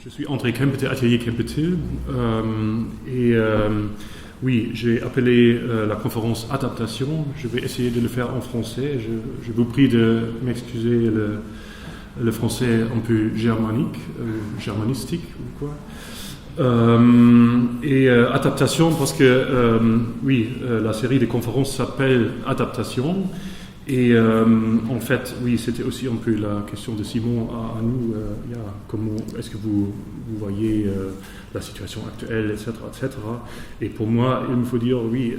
Je suis André Kempetil, Atelier Kempetil, oui, j'ai appelé la conférence Adaptation. Je vais essayer de le faire en français. Je vous prie de m'excuser le français un peu germanistique ou quoi. Adaptation parce que, la série de conférences s'appelle Adaptation. Et en fait, oui, c'était aussi un peu la question de Simon à nous. Comment est-ce que vous voyez la situation actuelle, etc., etc. Et pour moi, il me faut dire, oui,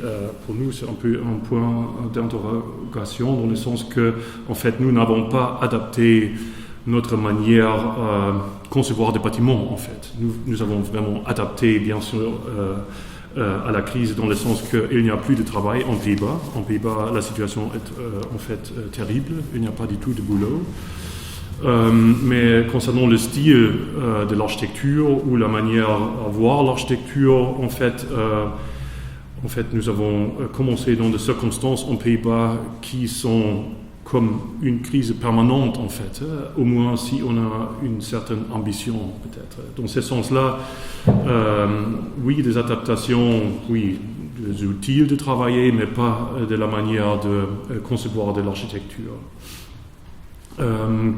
pour nous, c'est un peu un point d'interrogation dans le sens que, en fait, nous n'avons pas adapté notre manière de concevoir des bâtiments, en fait. Nous avons vraiment adapté, bien sûr, à la crise dans le sens qu'il n'y a plus de travail en Pays-Bas. En Pays-Bas, la situation est en fait terrible. Il n'y a pas du tout de boulot. Mais concernant le style de l'architecture ou la manière à voir l'architecture, en fait, nous avons commencé dans des circonstances en Pays-Bas qui sont comme une crise permanente, en fait, au moins si on a une certaine ambition, peut-être. Dans ce sens-là, oui, des adaptations, oui, des outils de travailler, mais pas de la manière de concevoir de l'architecture.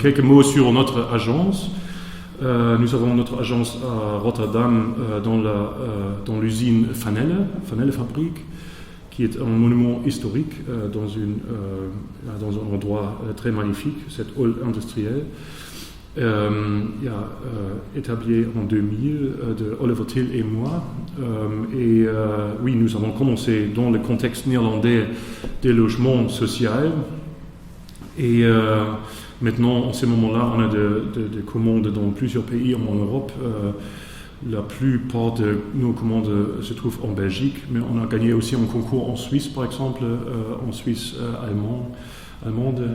Quelques mots sur notre agence. Nous avons notre agence à Rotterdam, dans l'usine Vanelle Fabriek, qui est un monument historique dans un endroit très magnifique, cette hall industrielle. Établi en 2000 de Oliver Till et moi. Oui, nous avons commencé dans le contexte néerlandais des logements sociaux. Et maintenant, en ce moment-là, on a des commandes dans plusieurs pays en Europe. La plupart de nos commandes se trouvent en Belgique, mais on a gagné aussi un concours en Suisse, par exemple, en Suisse allemande,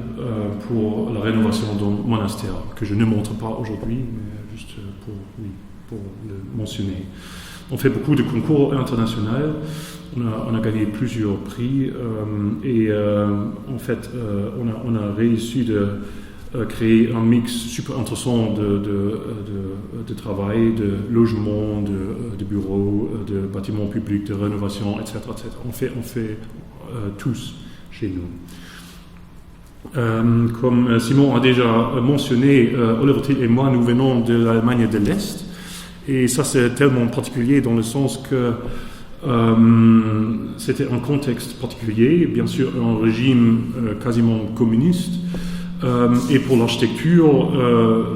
pour la rénovation d'un monastère, que je ne montre pas aujourd'hui, mais juste pour le mentionner. On fait beaucoup de concours internationaux, on a gagné plusieurs prix, en fait, on a réussi de créer un mix super intéressant de travail, de logement, de bureaux, de bâtiments publics, de rénovation, etc. etc. On fait tous chez nous. Comme Simon a déjà mentionné, Oliver Till et moi, nous venons de l'Allemagne de l'Est. Et ça, c'est tellement particulier dans le sens que c'était un contexte particulier, bien sûr un régime quasiment communiste. Et pour l'architecture,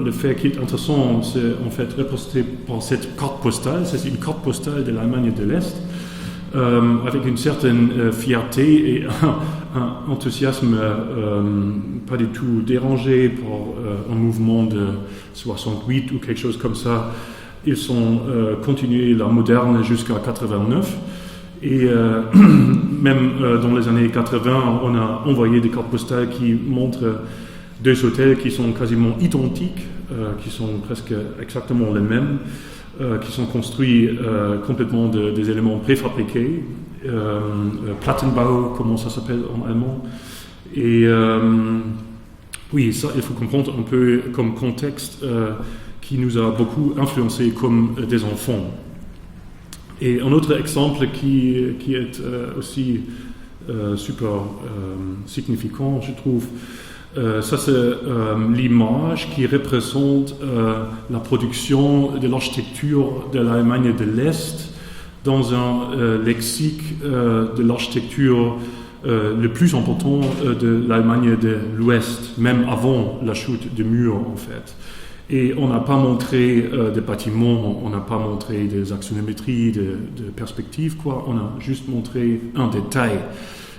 le fait qui est intéressant, c'est en fait représenté par cette carte postale. C'est une carte postale de l'Allemagne de l'Est, avec une certaine fierté et un enthousiasme pas du tout dérangé par un mouvement de 68 ou quelque chose comme ça. Ils sont continués la moderne jusqu'à 89. Et même dans les années 80, on a envoyé des cartes postales qui montrent deux hôtels qui sont quasiment identiques, qui sont presque exactement les mêmes, qui sont construits complètement des éléments préfabriqués, Plattenbau, comment ça s'appelle en allemand. Et oui, ça, il faut comprendre un peu comme contexte qui nous a beaucoup influencé comme des enfants. Et un autre exemple qui est aussi super significant, je trouve, ça c'est l'image qui représente la production de l'architecture de l'Allemagne de l'Est dans un lexique de l'architecture le plus important de l'Allemagne de l'Ouest, même avant la chute des murs en fait. Et on n'a pas montré des bâtiments, on n'a pas montré des axonométries, de perspectives, quoi. On a juste montré un détail.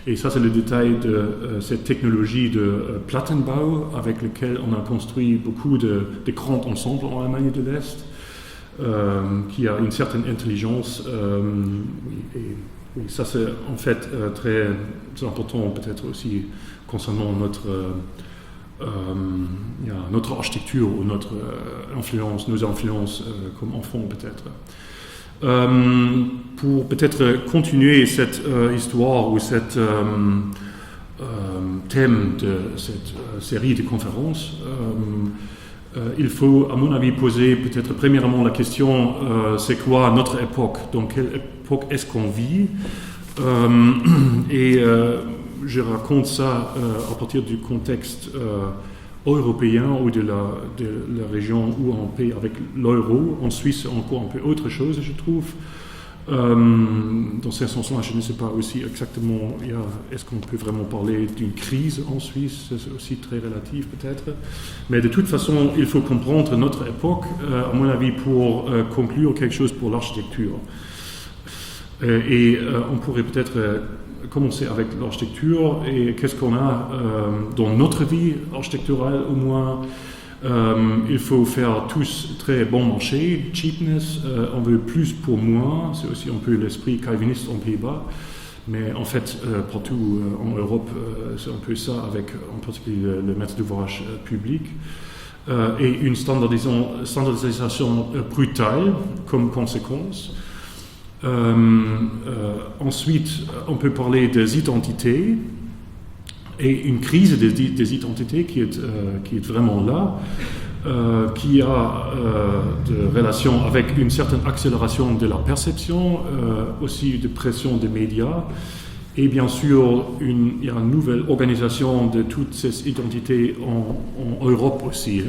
Et ça, c'est le détail de cette technologie de Plattenbau avec lequel on a construit beaucoup de grands ensembles en Allemagne de l'Est, qui a une certaine intelligence. Et ça, c'est en fait très important, peut-être aussi concernant notre architecture ou notre influence, nos influences comme enfants peut-être. Pour peut-être continuer cette histoire ou cet thème de cette série de conférences, il faut, à mon avis, poser peut-être premièrement la question, c'est quoi notre époque? Dans quelle époque est-ce qu'on vit? Je raconte ça à partir du contexte européen ou de la région où on paye avec l'euro. En Suisse, c'est encore un peu autre chose, je trouve. Dans ce sens-là, je ne sais pas aussi exactement, est-ce qu'on peut vraiment parler d'une crise en Suisse? C'est aussi très relatif peut-être. Mais de toute façon, il faut comprendre notre époque, à mon avis, pour conclure quelque chose pour l'architecture. On pourrait peut-être commencer avec l'architecture et qu'est-ce qu'on a dans notre vie architecturale au moins. Il faut faire tous très bon marché, cheapness, on veut plus pour moins, c'est aussi un peu l'esprit calviniste en Pays-Bas, mais en fait partout en Europe c'est un peu ça avec en particulier le maître d'ouvrage public et une standardisation brutale comme conséquence. Ensuite, on peut parler des identités et une crise des identités qui est vraiment là, qui a de relation avec une certaine accélération de la perception, aussi de pression des médias, et bien sûr il y a une nouvelle organisation de toutes ces identités en Europe aussi.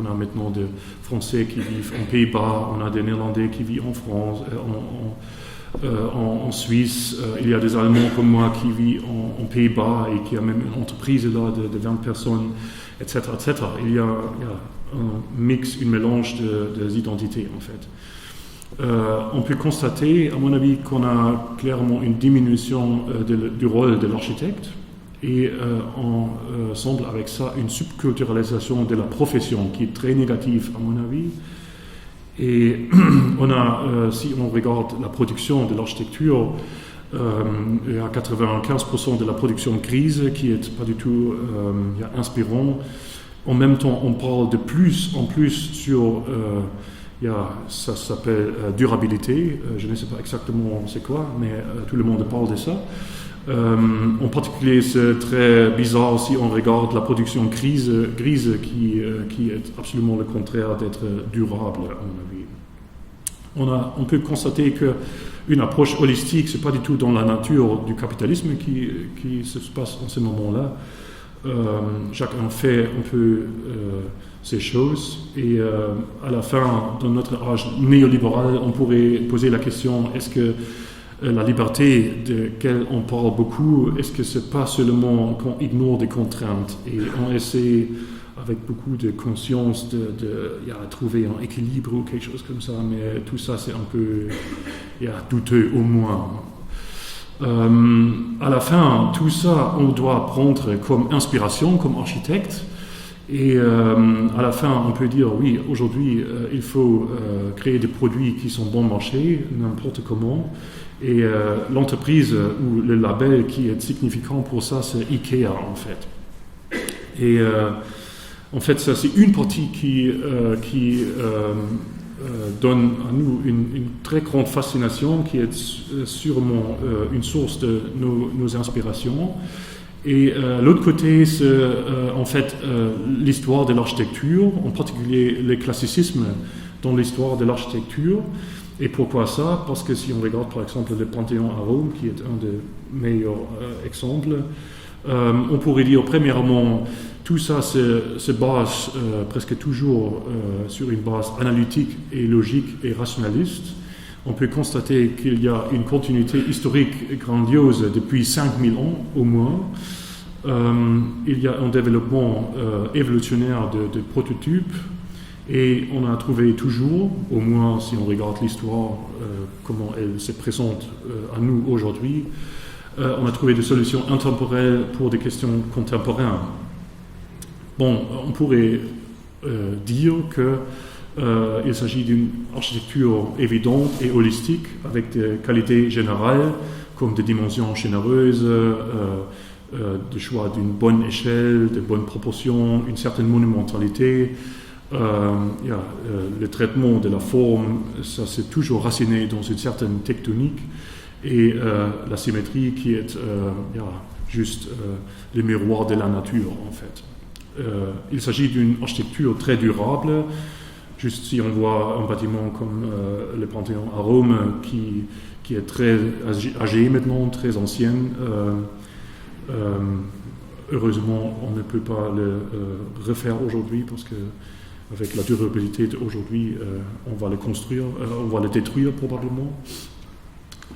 On a maintenant des Français qui vivent en Pays-Bas, on a des Néerlandais qui vivent en France, en Suisse, il y a des Allemands comme moi qui vivent en Pays-Bas et qui a même une entreprise là de 20 personnes, etc., etc. Il y a un mix, un mélange des identités en fait. On peut constater, à mon avis, qu'on a clairement une diminution du rôle de l'architecte et on semble avec ça une subculturalisation de la profession qui est très négative à mon avis. Et on a, si on regarde la production de l'architecture, il y a 95% de la production grise qui est pas du tout inspirant. En même temps, on parle de plus en plus sur, ça s'appelle durabilité, je ne sais pas exactement c'est quoi, mais tout le monde parle de ça. En particulier, c'est très bizarre si on regarde la production grise qui est absolument le contraire d'être durable, à mon avis. On peut constater qu'une approche holistique, c'est pas du tout dans la nature du capitalisme qui se passe en ce moment-là. Chacun fait un peu ces choses et à la fin, dans notre âge néolibéral, on pourrait poser la question, est-ce que la liberté de laquelle on parle beaucoup, est-ce que c'est pas seulement qu'on ignore des contraintes et on essaie avec beaucoup de conscience de trouver un équilibre ou quelque chose comme ça, mais tout ça c'est un peu douteux au moins. À la fin, tout ça on doit prendre comme inspiration, comme architecte, et à la fin on peut dire oui, aujourd'hui il faut créer des produits qui sont bon marché, n'importe comment. Et l'entreprise ou le label qui est significant pour ça, c'est IKEA en fait. Et en fait, ça c'est une partie qui donne à nous une très grande fascination, qui est sûrement une source de nos inspirations. Et l'autre côté, c'est en fait l'histoire de l'architecture, en particulier le classicisme dans l'histoire de l'architecture. Et pourquoi ça? Parce que si on regarde par exemple le Panthéon à Rome, qui est un des meilleurs exemples, on pourrait dire premièrement, tout ça se base presque toujours sur une base analytique et logique et rationaliste. On peut constater qu'il y a une continuité historique grandiose depuis 5000 ans au moins. Il y a un développement évolutionnaire de prototypes. Et on a trouvé toujours, au moins si on regarde l'histoire, comment elle se présente à nous aujourd'hui, on a trouvé des solutions intemporelles pour des questions contemporaines. Bon, on pourrait dire qu'il s'agit d'une architecture évidente et holistique, avec des qualités générales, comme des dimensions généreuses, de choix d'une bonne échelle, de bonnes proportions, une certaine monumentalité. Le traitement de la forme, ça c'est toujours raciné dans une certaine tectonique et la symétrie qui est juste le miroir de la nature en fait. Il s'agit d'une architecture très durable. Juste si on voit un bâtiment comme le Panthéon à Rome, qui est très âgé maintenant, très ancien, heureusement, on ne peut pas le refaire aujourd'hui parce que avec la durabilité d'aujourd'hui, on va le construire, on va le détruire probablement.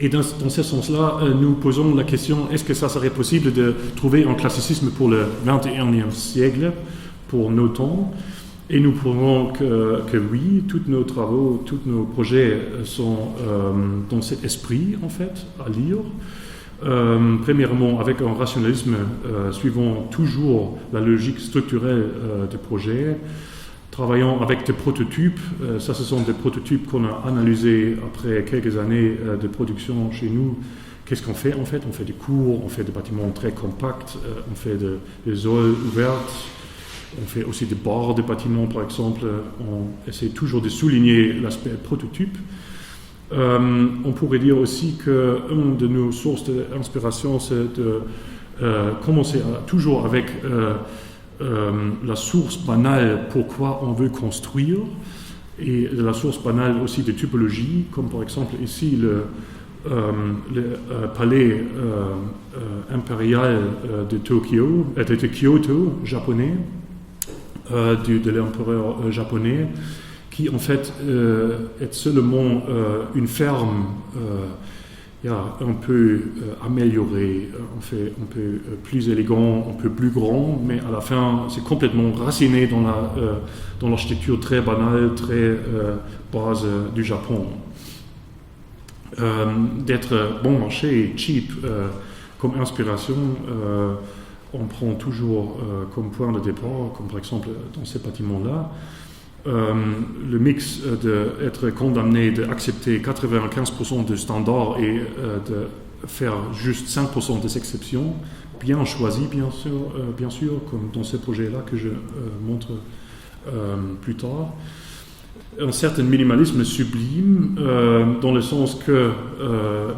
Et dans ce sens-là, nous posons la question, est-ce que ça serait possible de trouver un classicisme pour le 21e siècle, pour nos temps? Et nous prouvons que oui, tous nos travaux, tous nos projets sont dans cet esprit, en fait, à lire. Premièrement, avec un rationalisme suivant toujours la logique structurelle du projet, travaillant avec des prototypes. Ça, ce sont des prototypes qu'on a analysés après quelques années de production chez nous. Qu'est-ce qu'on fait en fait? On fait des cours, on fait des bâtiments très compacts, on fait des zones ouvertes, on fait aussi des barres de bâtiments par exemple. On essaie toujours de souligner l'aspect prototype. On pourrait dire aussi qu'une de nos sources d'inspiration, c'est de commencer toujours avec la source banale, pourquoi on veut construire, et la source banale aussi de typologie, comme par exemple ici le palais impérial de Kyoto, japonais, de l'empereur japonais, qui en fait est seulement une ferme un peu améliorée, un peu plus élégant, un peu plus grand, mais à la fin c'est complètement raciné dans l'architecture très banale, très base du Japon. D'être bon marché, cheap, comme inspiration, on prend toujours comme point de départ, comme par exemple dans ces bâtiments-là, le mix d'être condamné d'accepter 95% de standards et de faire juste 5% des exceptions, bien choisi bien sûr, comme dans ce projet-là que je montre plus tard. Un certain minimalisme sublime, dans le sens que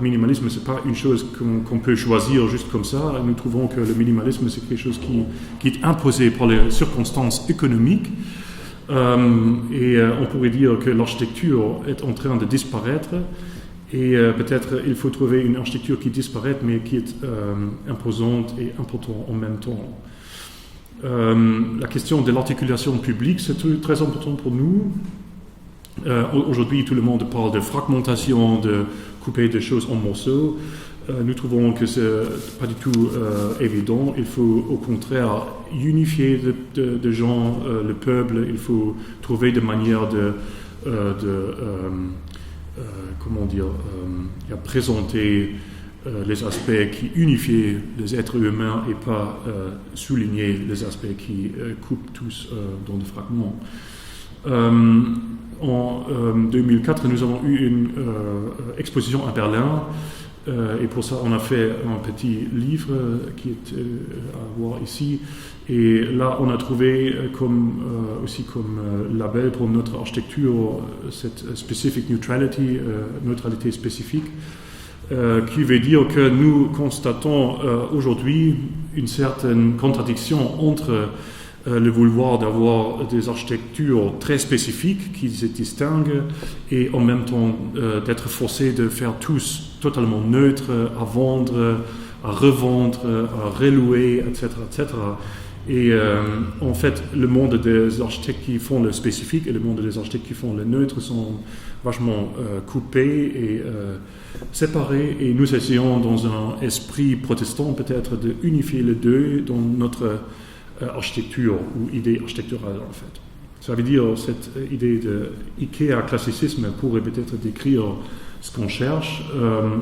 minimalisme, c'est pas une chose qu'on peut choisir juste comme ça. Nous trouvons que le minimalisme, c'est quelque chose qui est imposé par les circonstances économiques. On pourrait dire que l'architecture est en train de disparaître et peut-être il faut trouver une architecture qui disparaît mais qui est imposante et importante en même temps. La question de l'articulation publique, c'est très important pour nous. Aujourd'hui, tout le monde parle de fragmentation, de couper des choses en morceaux. Nous trouvons que ce n'est pas du tout évident. Il faut au contraire unifier de gens, le peuple. Il faut trouver des manières de présenter les aspects qui unifient les êtres humains et pas souligner les aspects qui coupent tous dans des fragments. En 2004, nous avons eu une exposition à Berlin. Et pour ça, on a fait un petit livre qui est à voir ici. Et là, on a trouvé comme label pour notre architecture cette specific neutrality, neutralité spécifique, qui veut dire que nous constatons aujourd'hui une certaine contradiction entre le vouloir d'avoir des architectures très spécifiques qui se distinguent et en même temps d'être forcé de faire tous totalement neutres, à vendre, à revendre, à relouer, etc. etc. Et en fait, le monde des architectes qui font le spécifique et le monde des architectes qui font le neutre sont vachement coupés et séparés. Et nous essayons, dans un esprit protestant peut-être, de unifier les deux dans notre architecture ou idée architecturale en fait. Ça veut dire cette idée de IKEA classicisme pourrait peut-être décrire ce qu'on cherche.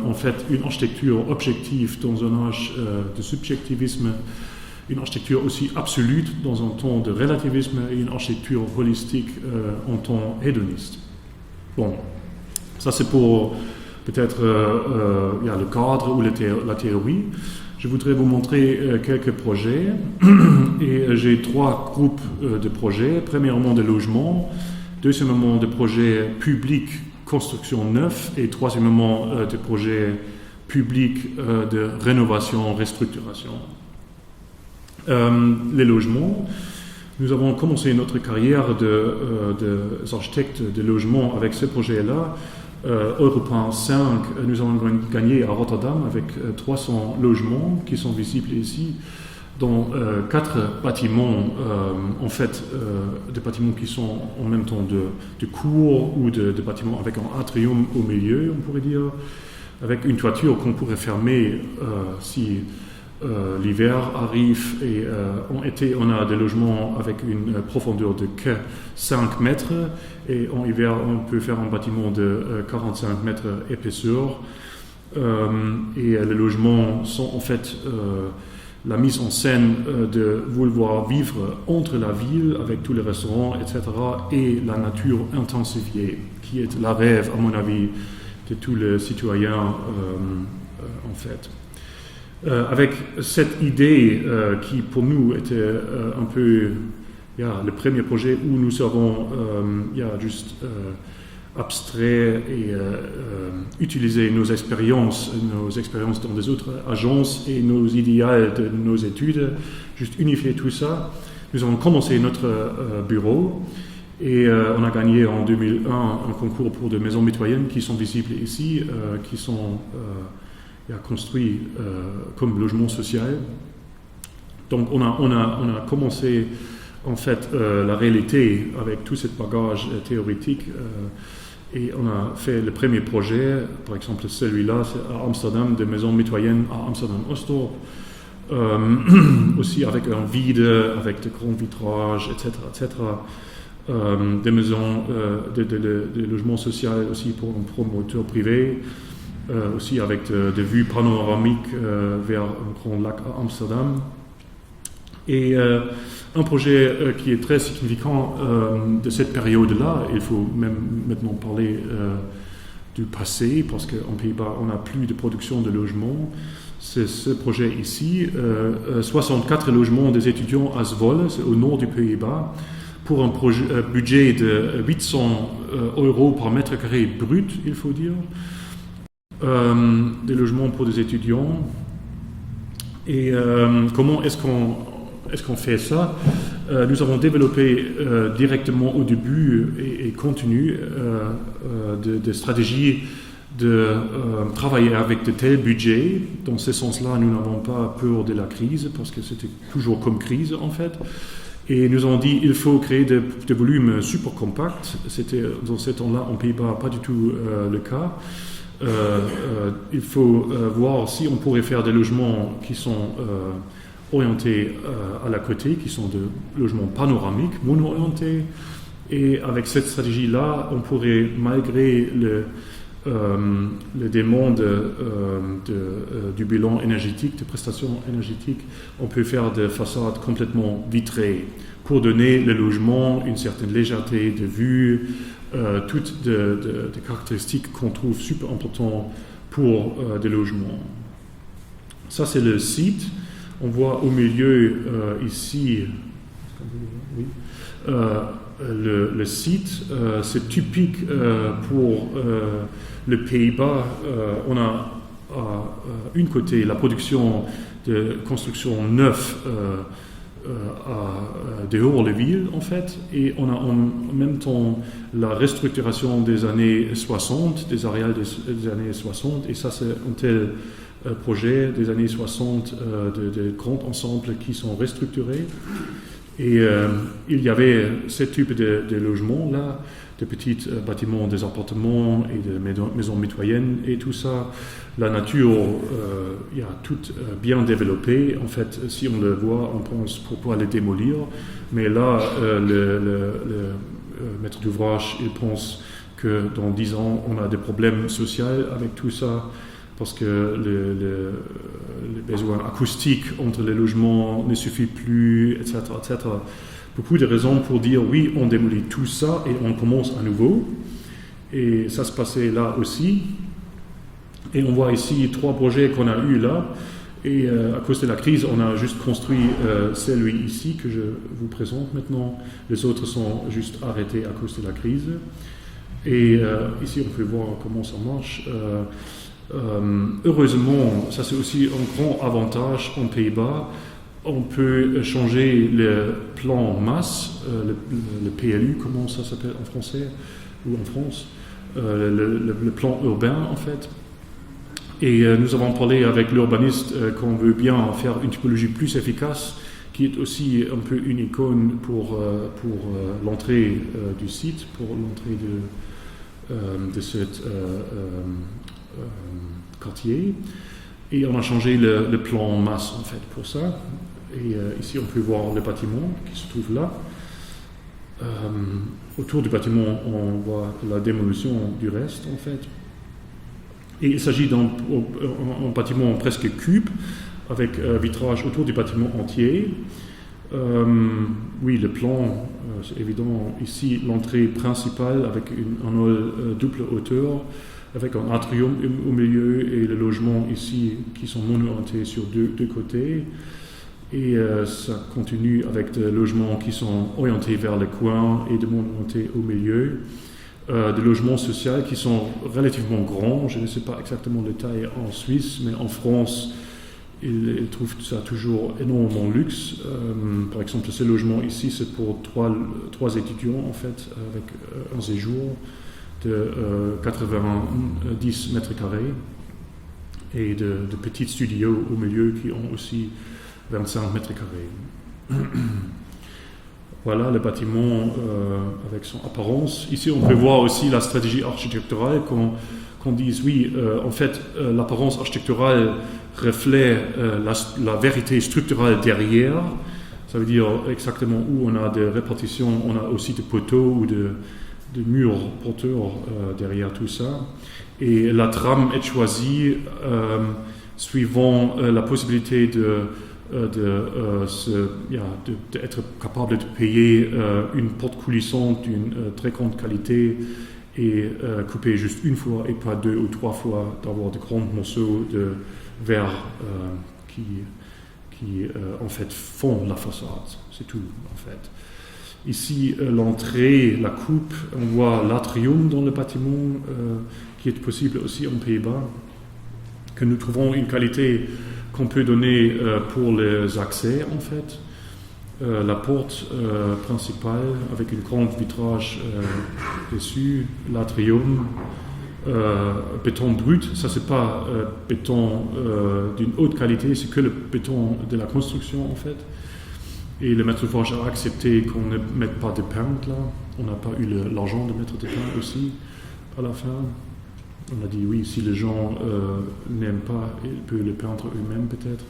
En fait, une architecture objective dans un âge de subjectivisme, une architecture aussi absolue dans un temps de relativisme et une architecture holistique en temps hédoniste. Bon, ça c'est pour peut-être le cadre ou la théorie. Je voudrais vous montrer quelques projets et j'ai 3 groupes de projets. Premièrement, de logement, deuxièmement, de projets publics, construction neuve et troisièmement, de projets publics de rénovation, restructuration. Les logements, Nous avons commencé notre carrière d'architecte de logement avec ce projet-là. Européen 5, nous avons gagné à Rotterdam avec 300 logements qui sont visibles ici, dans 4 bâtiments, en fait, des bâtiments qui sont en même temps de cours ou de bâtiments avec un atrium au milieu, on pourrait dire, avec une toiture qu'on pourrait fermer si l'hiver arrive, et en été on a des logements avec une profondeur de que 5 mètres, et en hiver on peut faire un bâtiment de 45 mètres épaisseur, et les logements sont en fait la mise en scène de vouloir vivre entre la ville avec tous les restaurants, etc., et la nature intensifiée, qui est la rêve, à mon avis, de tous les citoyens en fait. Avec cette idée qui pour nous était un peu le premier projet où nous avons juste abstrait et utiliser nos expériences dans des autres agences et nos idéaux de nos études, juste unifier tout ça. Nous avons commencé notre bureau et on a gagné en 2001 un concours pour des maisons mitoyennes qui sont visibles ici, qui sont construits comme logement social. Donc on a commencé en fait la réalité avec tout ce bagage théorique, et on a fait le premier projet, par exemple celui-là, c'est à Amsterdam, des maisons mitoyennes à Amsterdam-Osdorp, aussi avec un vide, avec de grands vitrages, etc. Des maisons, des logements sociaux aussi pour un promoteur privé, aussi avec des vues panoramiques vers un grand lac à Amsterdam. Et un projet qui est très significant de cette période-là, il faut même maintenant parler du passé, parce qu'en Pays-Bas, on n'a plus de production de logements. C'est ce projet ici, 64 logements des étudiants à Zwolle, c'est au nord du Pays-Bas, pour un budget de 800 € par mètre carré brut, il faut dire. Des logements pour des étudiants. Et comment est-ce qu'on fait ça? Nous avons développé directement au début et continu des stratégies de travailler avec de tels budgets. Dans ce sens-là, nous n'avons pas peur de la crise, parce que c'était toujours comme crise en fait. Et nous avons dit il faut créer des volumes super compacts. C'était dans ce temps-là en Pays-Bas pas du tout le cas. Il faut voir si on pourrait faire des logements qui sont orientés à la côté, qui sont des logements panoramiques, mono-orientés. Et avec cette stratégie-là, on pourrait, malgré les demandes du bilan énergétique, des prestations énergétiques, on peut faire des façades complètement vitrées pour donner le logement une certaine légèreté de vue, toutes des caractéristiques qu'on trouve super importantes pour des logements. Ça, c'est le site. On voit au milieu ici le site. C'est typique pour le Pays-Bas. On a à une côté la production de construction neuve dehors les villes en fait, et on a en même temps la restructuration des années 60, des aréales des années 60, et ça c'est un tel projet des années 60 de grands ensembles qui sont restructurés. Et il y avait ce type de logements là, des petits bâtiments, des appartements et des maisons mitoyennes, et tout ça, la nature, il y a tout bien développé. En fait, si on le voit, on pense pourquoi les démolir, mais là, le maître d'ouvrage, il pense que dans 10 ans, on a des problèmes sociaux avec tout ça, parce que les besoins acoustiques entre les logements ne suffisent plus, etc., etc. Beaucoup de raisons pour dire oui, on démolit tout ça et on commence à nouveau. Et ça se passait là aussi. Et on voit ici 3 projets qu'on a eus là. Et à cause de la crise, on a juste construit celui ici que je vous présente maintenant. Les autres sont juste arrêtés à cause de la crise. Et ici, on peut voir comment ça marche. Heureusement, ça c'est aussi un grand avantage en Pays-Bas. on peut changer le plan masse, le PLU, comment ça s'appelle en français ou en France, le plan urbain en fait. Et nous avons parlé avec l'urbaniste qu'on veut bien faire une typologie plus efficace, qui est aussi un peu une icône pour l'entrée du site, pour l'entrée de ce quartier. Et on a changé le plan masse en fait pour ça. Et ici on peut voir le bâtiment qui se trouve là. Autour du bâtiment on voit la démolition du reste en fait. Et il s'agit d'un bâtiment presque cube avec vitrage autour du bâtiment entier. Oui, le plan, c'est évident ici l'entrée principale avec un hall double hauteur avec un atrium au milieu et le logement ici qui sont mono-orientés sur deux côtés. Et ça continue avec des logements qui sont orientés vers le coin et des mono-orientés au milieu. Des logements sociaux qui sont relativement grands. Je ne sais pas exactement le taille en Suisse, mais en France, ils trouvent ça toujours énormément luxe. Par exemple, ce logement ici, c'est pour trois étudiants, en fait, avec un séjour de 90 mètres carrés et de petits studios au milieu qui ont aussi 25 mètres carrés. Voilà le bâtiment avec son apparence. Ici, on peut voir aussi la stratégie architecturale qu'on dise, oui, en fait, l'apparence architecturale reflète la vérité structurelle derrière. Ça veut dire exactement où on a des répartitions, on a aussi des poteaux ou des murs porteurs derrière tout ça. Et la trame est choisie suivant la possibilité d'être capable de payer une porte coulissante d'une très grande qualité et couper juste une fois et pas 2 ou 3 fois, d'avoir de grands morceaux de verre qui en fait font la façade. C'est tout en fait. Ici, l'entrée, la coupe, on voit l'atrium dans le bâtiment qui est possible aussi en Pays-Bas, que nous trouvons une qualité qu'on peut donner pour les accès en fait. La porte principale avec une grande vitrage dessus, l'atrium, béton brut, ça c'est pas béton d'une haute qualité, c'est que le béton de la construction en fait. Et le maître d'ouvrage a accepté qu'on ne mette pas de peintre là, on n'a pas eu l'argent de mettre des peintres aussi à la fin. On a dit oui, si les gens n'aiment pas, ils peuvent le peindre eux-mêmes peut-être.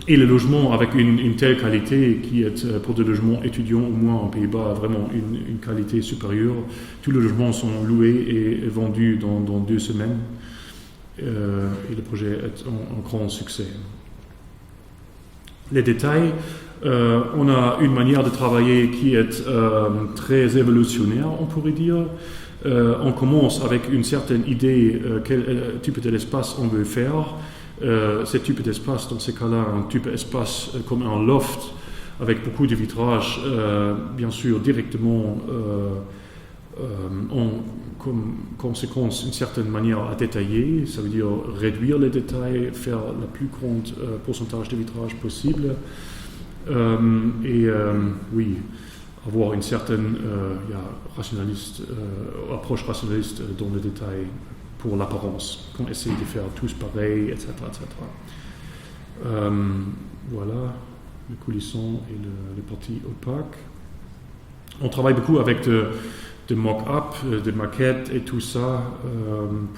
Et le logement avec une telle qualité qui est pour des logements étudiants au moins en Pays-Bas vraiment une qualité supérieure. Tous les logements sont loués et vendus dans 2 semaines. Et le projet est un grand succès. Les détails, on a une manière de travailler qui est très évolutionnaire, on pourrait dire. On commence avec une certaine idée quel type d'espace on veut faire. Ce type d'espace, dans ces cas-là, un type d'espace comme un loft avec beaucoup de vitrages, bien sûr directement comme conséquence une certaine manière à détailler, ça veut dire réduire les détails, faire le plus grand pourcentage de vitrage possible oui, avoir une certaine approche rationaliste dans le détail pour l'apparence, qu'on essaie de faire tous pareil, etc. Voilà, le coulisson et les parties opaques. On travaille beaucoup avec de mock-up, de maquettes et tout ça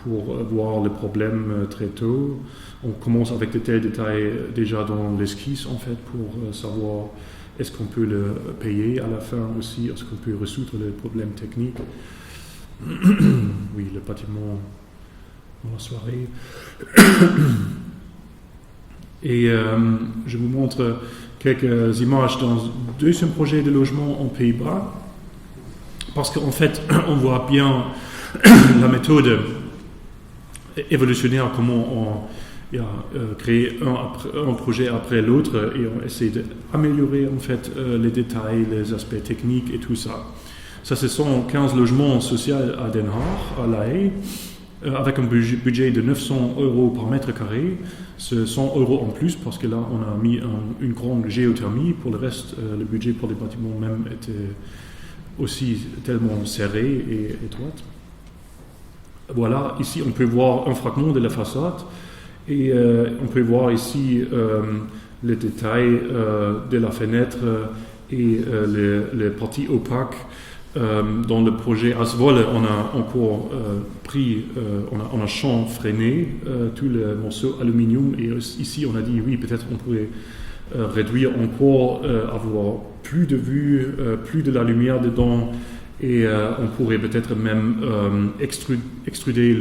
pour voir le problème très tôt. On commence avec de tels détails déjà dans l'esquisse en fait pour savoir est-ce qu'on peut le payer à la fin aussi, est-ce qu'on peut résoudre les problèmes techniques. Oui, le bâtiment dans la soirée. Et je vous montre quelques images dans le deuxième projet de logement en Pays-Bas. Parce qu'en fait, on voit bien la méthode évolutionnaire, comment on crée un projet après l'autre et on essaie d'améliorer en fait les détails, les aspects techniques et tout ça. Ça, ce sont 15 logements sociaux à Den Haag, à La Haye. avec un budget de 900 € par mètre carré. C'est 100 € en plus parce que là on a mis une grande géothermie. Pour le reste, le budget pour les bâtiments même était aussi tellement serré et étroit. Voilà, ici on peut voir un fragment de la façade et on peut voir ici les détails de la fenêtre et les parties opaques. Dans le projet Aswolle, on a encore on a chanfreiné tous les morceaux aluminium et ici on a dit oui, peut-être on pourrait réduire encore, avoir plus de vue, plus de la lumière dedans et on pourrait peut-être même extruder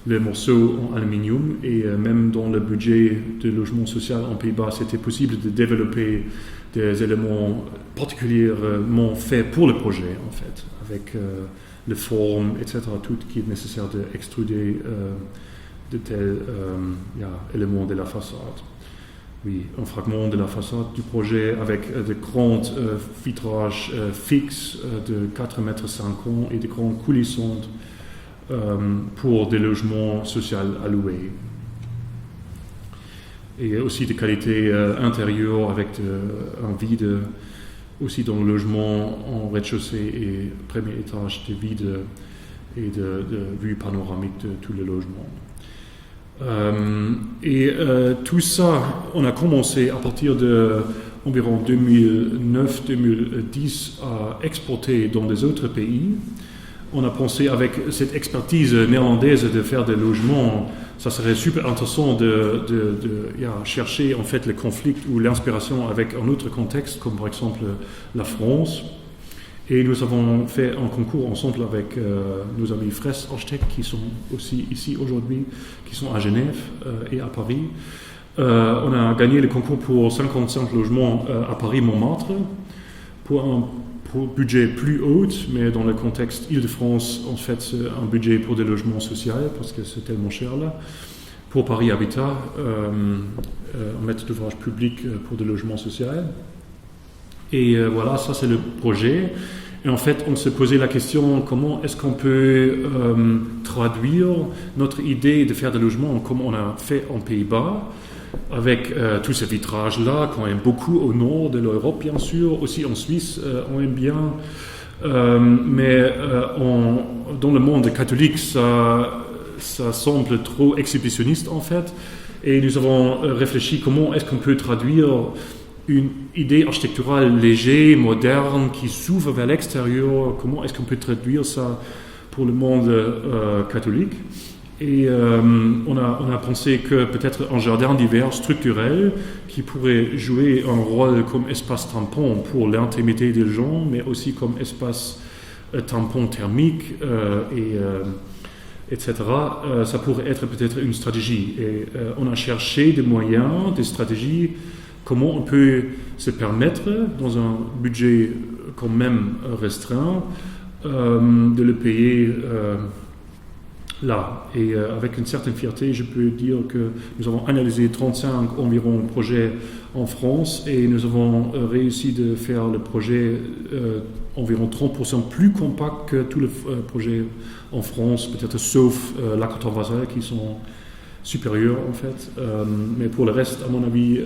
les morceaux en aluminium et même dans le budget de logement social en Pays-Bas, c'était possible de développer des éléments particulièrement faits pour le projet, en fait, avec les formes, etc., tout qui est nécessaire d'extruder de tels éléments de la façade. Oui, un fragment de la façade du projet avec de grands vitrages fixes de 4,50 mètres et de grandes coulissantes pour des logements sociaux alloués. Et aussi de qualité intérieure avec un vide aussi dans le logement en rez-de-chaussée et premier étage de vide et de vue panoramique de tous les logements. Tout ça, on a commencé à partir de environ 2009-2010 à exporter dans des autres pays. On a pensé avec cette expertise néerlandaise de faire des logements, ça serait super intéressant de chercher en fait le conflit ou l'inspiration avec un autre contexte, comme par exemple la France. Et nous avons fait un concours ensemble avec nos amis Fraisse Architectes qui sont aussi ici aujourd'hui, qui sont à Genève et à Paris. On a gagné le concours pour 55 logements à Paris-Montmartre pour un budget plus haut, mais dans le contexte Île-de-France, en fait, c'est un budget pour des logements sociaux, parce que c'est tellement cher là. Pour Paris Habitat, un maître d'ouvrage public pour des logements sociaux. Et voilà, ça c'est le projet. Et en fait, on se posait la question, comment est-ce qu'on peut traduire notre idée de faire des logements comme on a fait en Pays-Bas, avec tous ces vitrages-là, qu'on aime beaucoup au nord de l'Europe, bien sûr, aussi en Suisse, on aime bien. Mais dans le monde catholique, ça semble trop exhibitionniste, en fait. Et nous avons réfléchi comment est-ce qu'on peut traduire une idée architecturale légère, moderne, qui s'ouvre vers l'extérieur. Comment est-ce qu'on peut traduire ça pour le monde catholique? Et on a pensé que peut-être un jardin d'hiver structurel qui pourrait jouer un rôle comme espace tampon pour l'intimité des gens, mais aussi comme espace tampon thermique, etc. Ça pourrait être peut-être une stratégie. Et on a cherché des moyens, des stratégies, comment on peut se permettre, dans un budget quand même restreint, de le payer là. Et avec une certaine fierté, je peux dire que nous avons analysé 35 environ projets en France et nous avons réussi de faire le projet environ 30% plus compact que tous les projets en France, peut-être sauf la Coton-Vasel qui sont supérieurs en fait. Mais pour le reste, à mon avis,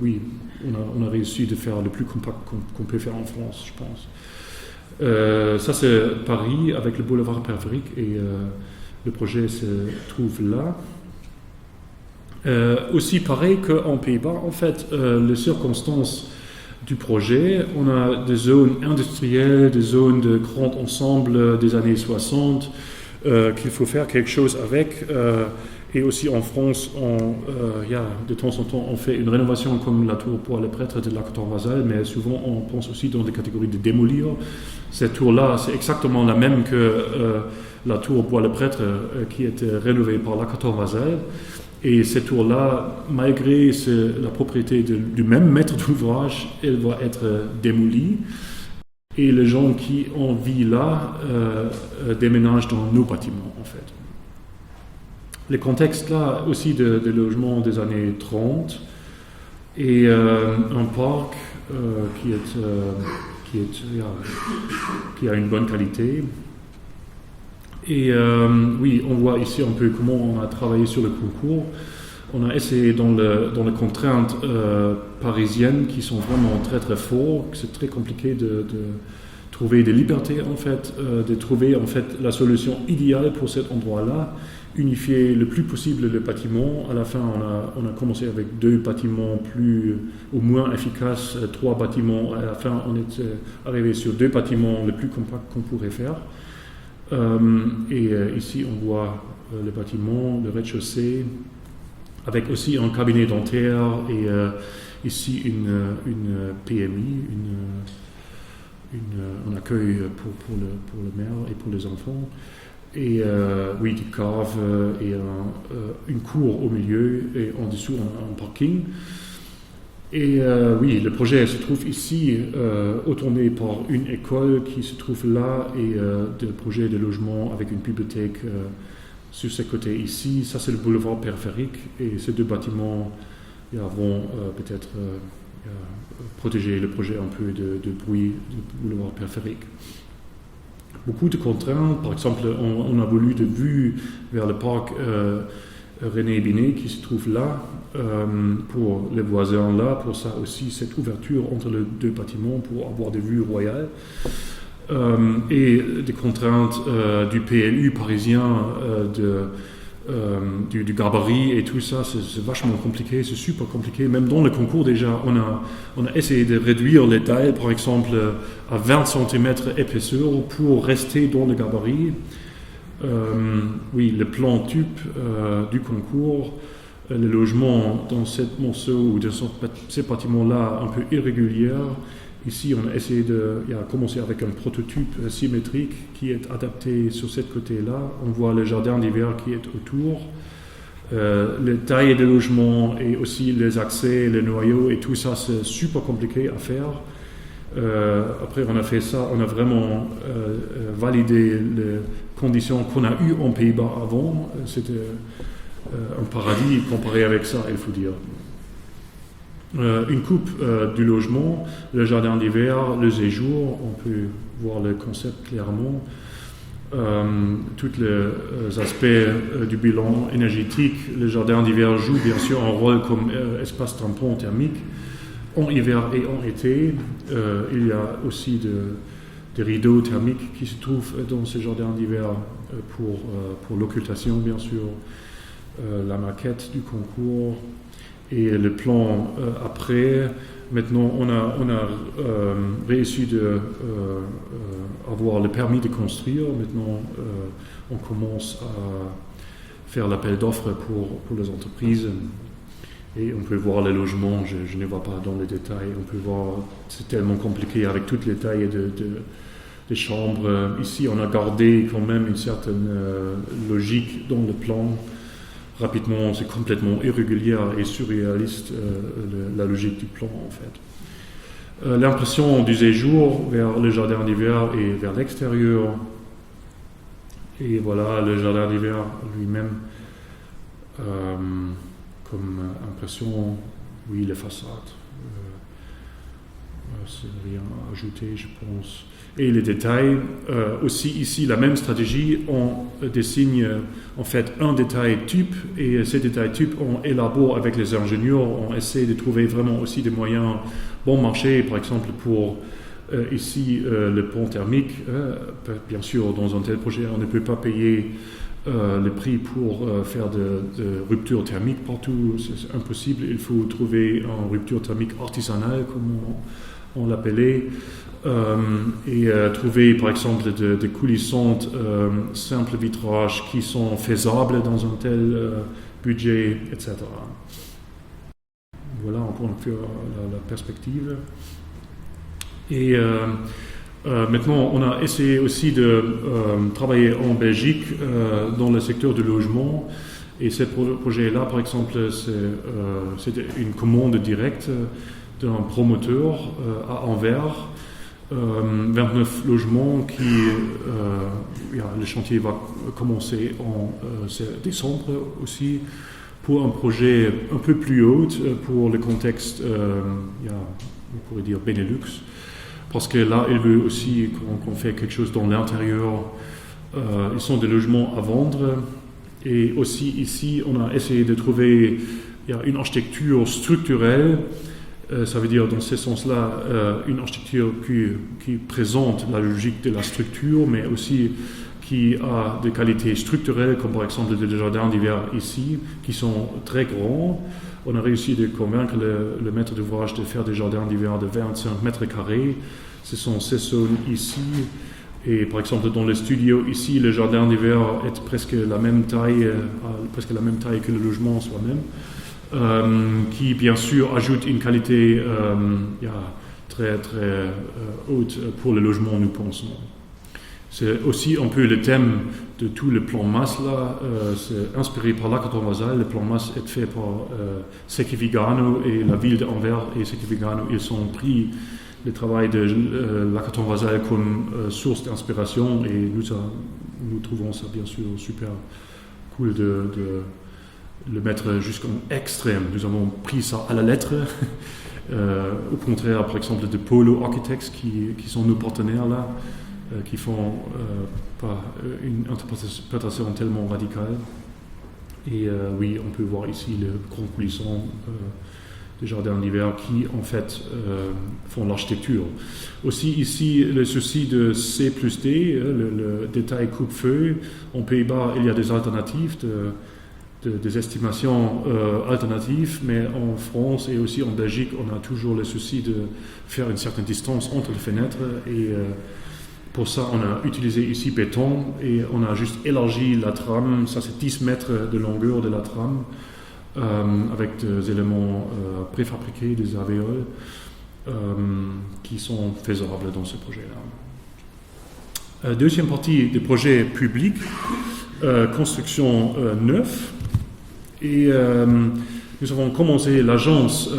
oui, on a réussi de faire le plus compact qu'on peut faire en France, je pense. Ça c'est Paris avec le boulevard périphérique et le projet se trouve là. Aussi pareil qu'en Pays-Bas, en fait, les circonstances du projet, on a des zones industrielles, des zones de grand ensemble des années 60 qu'il faut faire quelque chose avec. Et aussi en France, de temps en temps, on fait une rénovation comme la tour pour les prêtres de la Coton-Vasel, mais souvent on pense aussi dans des catégories de démolir. Cette tour-là, c'est exactement la même que la tour pour les prêtres qui était rénovée par la Coton-Vasel. Et cette tour-là, malgré la propriété du même maître d'ouvrage, elle va être démolie. Et les gens qui en vivent là déménagent dans nos bâtiments, en fait. Le contexte là aussi de logements des années 30 et un parc qui a une bonne qualité Et oui, on voit ici un peu comment on a travaillé sur le concours. On a essayé dans les contraintes parisiennes qui sont vraiment très très fortes. C'est très compliqué de trouver des libertés en fait, de trouver en fait la solution idéale pour cet endroit-là, unifier le plus possible le bâtiment. À la fin, on a commencé avec 2 bâtiments plus ou moins efficaces, 3 bâtiments. À la fin, on est arrivé sur 2 bâtiments les plus compacts qu'on pourrait faire. Ici, on voit le bâtiment, le rez-de-chaussée, avec aussi un cabinet dentaire et ici une PMI, un accueil pour le maire et pour les enfants. Et oui, des caves et une cour au milieu et en dessous un parking. Et oui, le projet se trouve ici, tourné par une école qui se trouve là et des projets de logement avec une bibliothèque sur ce côté ici. Ça, c'est le boulevard périphérique et ces 2 bâtiments vont peut-être protéger le projet un peu de bruit du boulevard périphérique. Beaucoup de contraintes, par exemple, on a voulu de vue vers le parc René Binet qui se trouve là, pour les voisins là, pour ça aussi cette ouverture entre les 2 bâtiments pour avoir des vues royales. Et des contraintes du PLU parisien, du gabarit et tout ça, c'est vachement compliqué, c'est super compliqué. Même dans le concours déjà, on a essayé de réduire les tailles, par exemple à 20 cm épaisseur pour rester dans le gabarit. Oui, le plan type du concours, le logement dans ce morceau ou dans ces bâtiments-là un peu irréguliers. Ici, on a essayé de commencer avec un prototype symétrique qui est adapté sur ce côté-là. On voit le jardin d'hiver qui est autour, les tailles de logement et aussi les accès, les noyaux et tout ça, c'est super compliqué à faire. Après, on a fait ça, on a vraiment validé les conditions qu'on a eues en Pays-Bas avant. C'était un paradis comparé avec ça, il faut dire. Une coupe du logement, le jardin d'hiver, le séjour, on peut voir le concept clairement. Tous les aspects du bilan énergétique, le jardin d'hiver joue bien sûr un rôle comme espace tampon thermique en hiver et en été. Il y a aussi des rideaux thermiques qui se trouvent dans ce jardin d'hiver pour l'occultation bien sûr, la maquette du concours. Et le plan après, maintenant on a réussi avoir le permis de construire. Maintenant on commence à faire l'appel d'offres pour les entreprises. Et on peut voir les logements, je ne vais pas dans les détails. On peut voir, c'est tellement compliqué avec toutes les tailles des chambres. Ici on a gardé quand même une certaine logique dans le plan. Rapidement, c'est complètement irrégulier et surréaliste, la logique du plan en fait. L'impression du séjour vers le jardin d'hiver et vers l'extérieur. Et voilà, le jardin d'hiver lui-même, comme impression, oui, les façades. C'est rien à ajouter, je pense. Et les détails, aussi ici la même stratégie, on dessine en fait un détail type et ces détails types on élabore avec les ingénieurs, on essaie de trouver vraiment aussi des moyens bon marché, par exemple pour ici le pont thermique. Bien sûr, dans un tel projet, on ne peut pas payer le prix pour faire de rupture thermique partout, c'est impossible, il faut trouver une rupture thermique artisanale comme on l'appelait. Et trouver par exemple des coulissantes simples vitrages qui sont faisables dans un tel budget, etc. Voilà encore un peu la perspective. Et maintenant, on a essayé aussi de travailler en Belgique dans le secteur du logement. Et ce projet-là, par exemple, c'était une commande directe d'un promoteur à Anvers. 29 logements le chantier va commencer en décembre aussi pour un projet un peu plus haut pour le contexte, on pourrait dire Benelux, parce que là il veut aussi qu'on fait quelque chose dans l'intérieur Ils sont des logements à vendre. Et aussi ici, on a essayé de trouver une architecture structurelle. Ça veut dire dans ce sens-là une architecture qui présente la logique de la structure, mais aussi qui a des qualités structurelles, comme par exemple les jardins d'hiver ici, qui sont très grands. On a réussi de convaincre le maître d'ouvrage de faire des jardins d'hiver de 25 mètres carrés. Ce sont ces zones ici. Et par exemple, dans le studio ici, le jardin d'hiver est presque la même taille que le logement soi-même, qui bien sûr ajoute une qualité très très haute pour le logement, nous pensons. C'est aussi un peu le thème de tout le plan masse là. C'est inspiré par Lacaton Vasal. Le plan masse est fait par Secchi Vigano et la ville d'Anvers et Secchi Vigano. Ils ont pris le travail de Lacaton Vasal comme source d'inspiration et nous trouvons ça bien sûr super cool de le mettre jusqu'en extrême. Nous avons pris ça à la lettre. Au contraire, par exemple, de Polo Architects qui sont nos partenaires là. Qui font pas une interprétation tellement radicale. Et oui, on peut voir ici le grand coulisson des jardins d'hiver qui, en fait, font l'architecture. Aussi ici, le souci de C+D, le détail coupe-feu. En Pays-Bas, il y a des alternatives, des estimations alternatives, mais en France et aussi en Belgique, on a toujours le souci de faire une certaine distance entre les fenêtres et pour ça, on a utilisé ici béton et on a juste élargi la trame. Ça, c'est 10 mètres de longueur de la trame avec des éléments préfabriqués, des alvéoles qui sont faisables dans ce projet-là. Deuxième partie des projets publics, construction neuve. Et nous avons commencé l'agence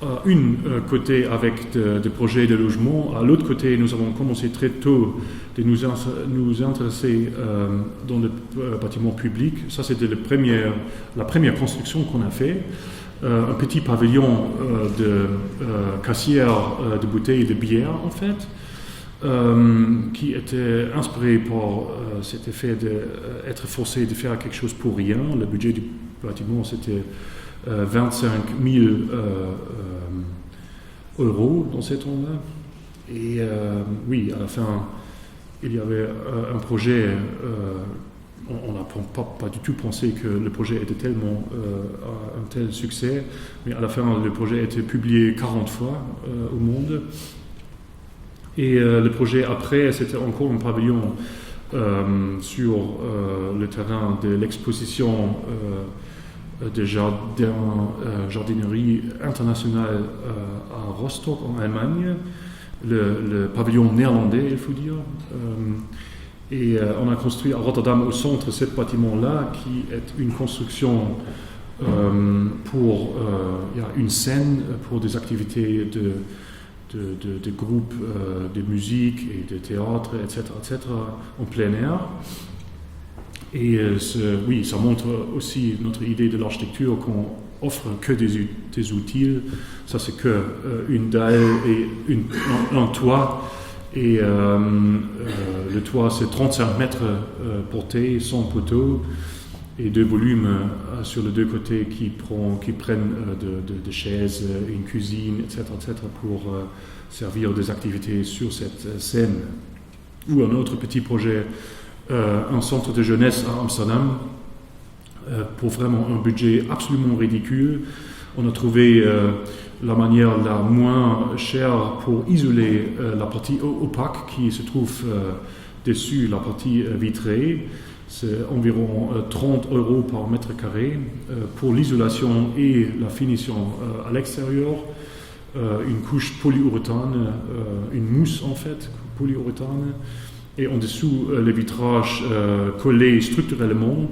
à une côté avec des projets de logement, à l'autre côté nous avons commencé très tôt de nous intéresser dans le bâtiment public. Ça c'était la première construction qu'on a fait, un petit pavillon de cassière de bouteilles de bière en fait, qui était inspiré par cet effet d'être forcé de faire quelque chose pour rien. Le budget du bâtiment c'était 25 000 euros dans ces temps-là. Et oui, à la fin, il y avait un projet, on n'a pas du tout pensé que le projet était tellement un tel succès, mais à la fin, le projet a été publié 40 fois au monde. Et le projet après, c'était encore un pavillon sur le terrain de l'exposition de jardinerie internationale à Rostock en Allemagne, le pavillon néerlandais il faut dire, et on a construit à Rotterdam au centre ce bâtiment-là qui est une construction pour une scène pour des activités de groupes de musique et de théâtre, etc., en plein air. Et oui, ça montre aussi notre idée de l'architecture qu'on offre que des outils. Ça, c'est que une dalle et un toit. Et le toit, c'est 35 mètres portés, sans poteaux, et deux volumes sur les deux côtés qui prennent de chaises, une cuisine, etc., pour servir des activités sur cette scène. Ou un autre petit projet, un centre de jeunesse à Amsterdam, pour vraiment un budget absolument ridicule. On a trouvé la manière la moins chère pour isoler la partie opaque qui se trouve dessus la partie vitrée. C'est environ 30 € par mètre carré pour l'isolation et la finition à l'extérieur. Une couche polyuréthane, une mousse en fait, polyuréthane. Et en dessous, les vitrages collés structurellement.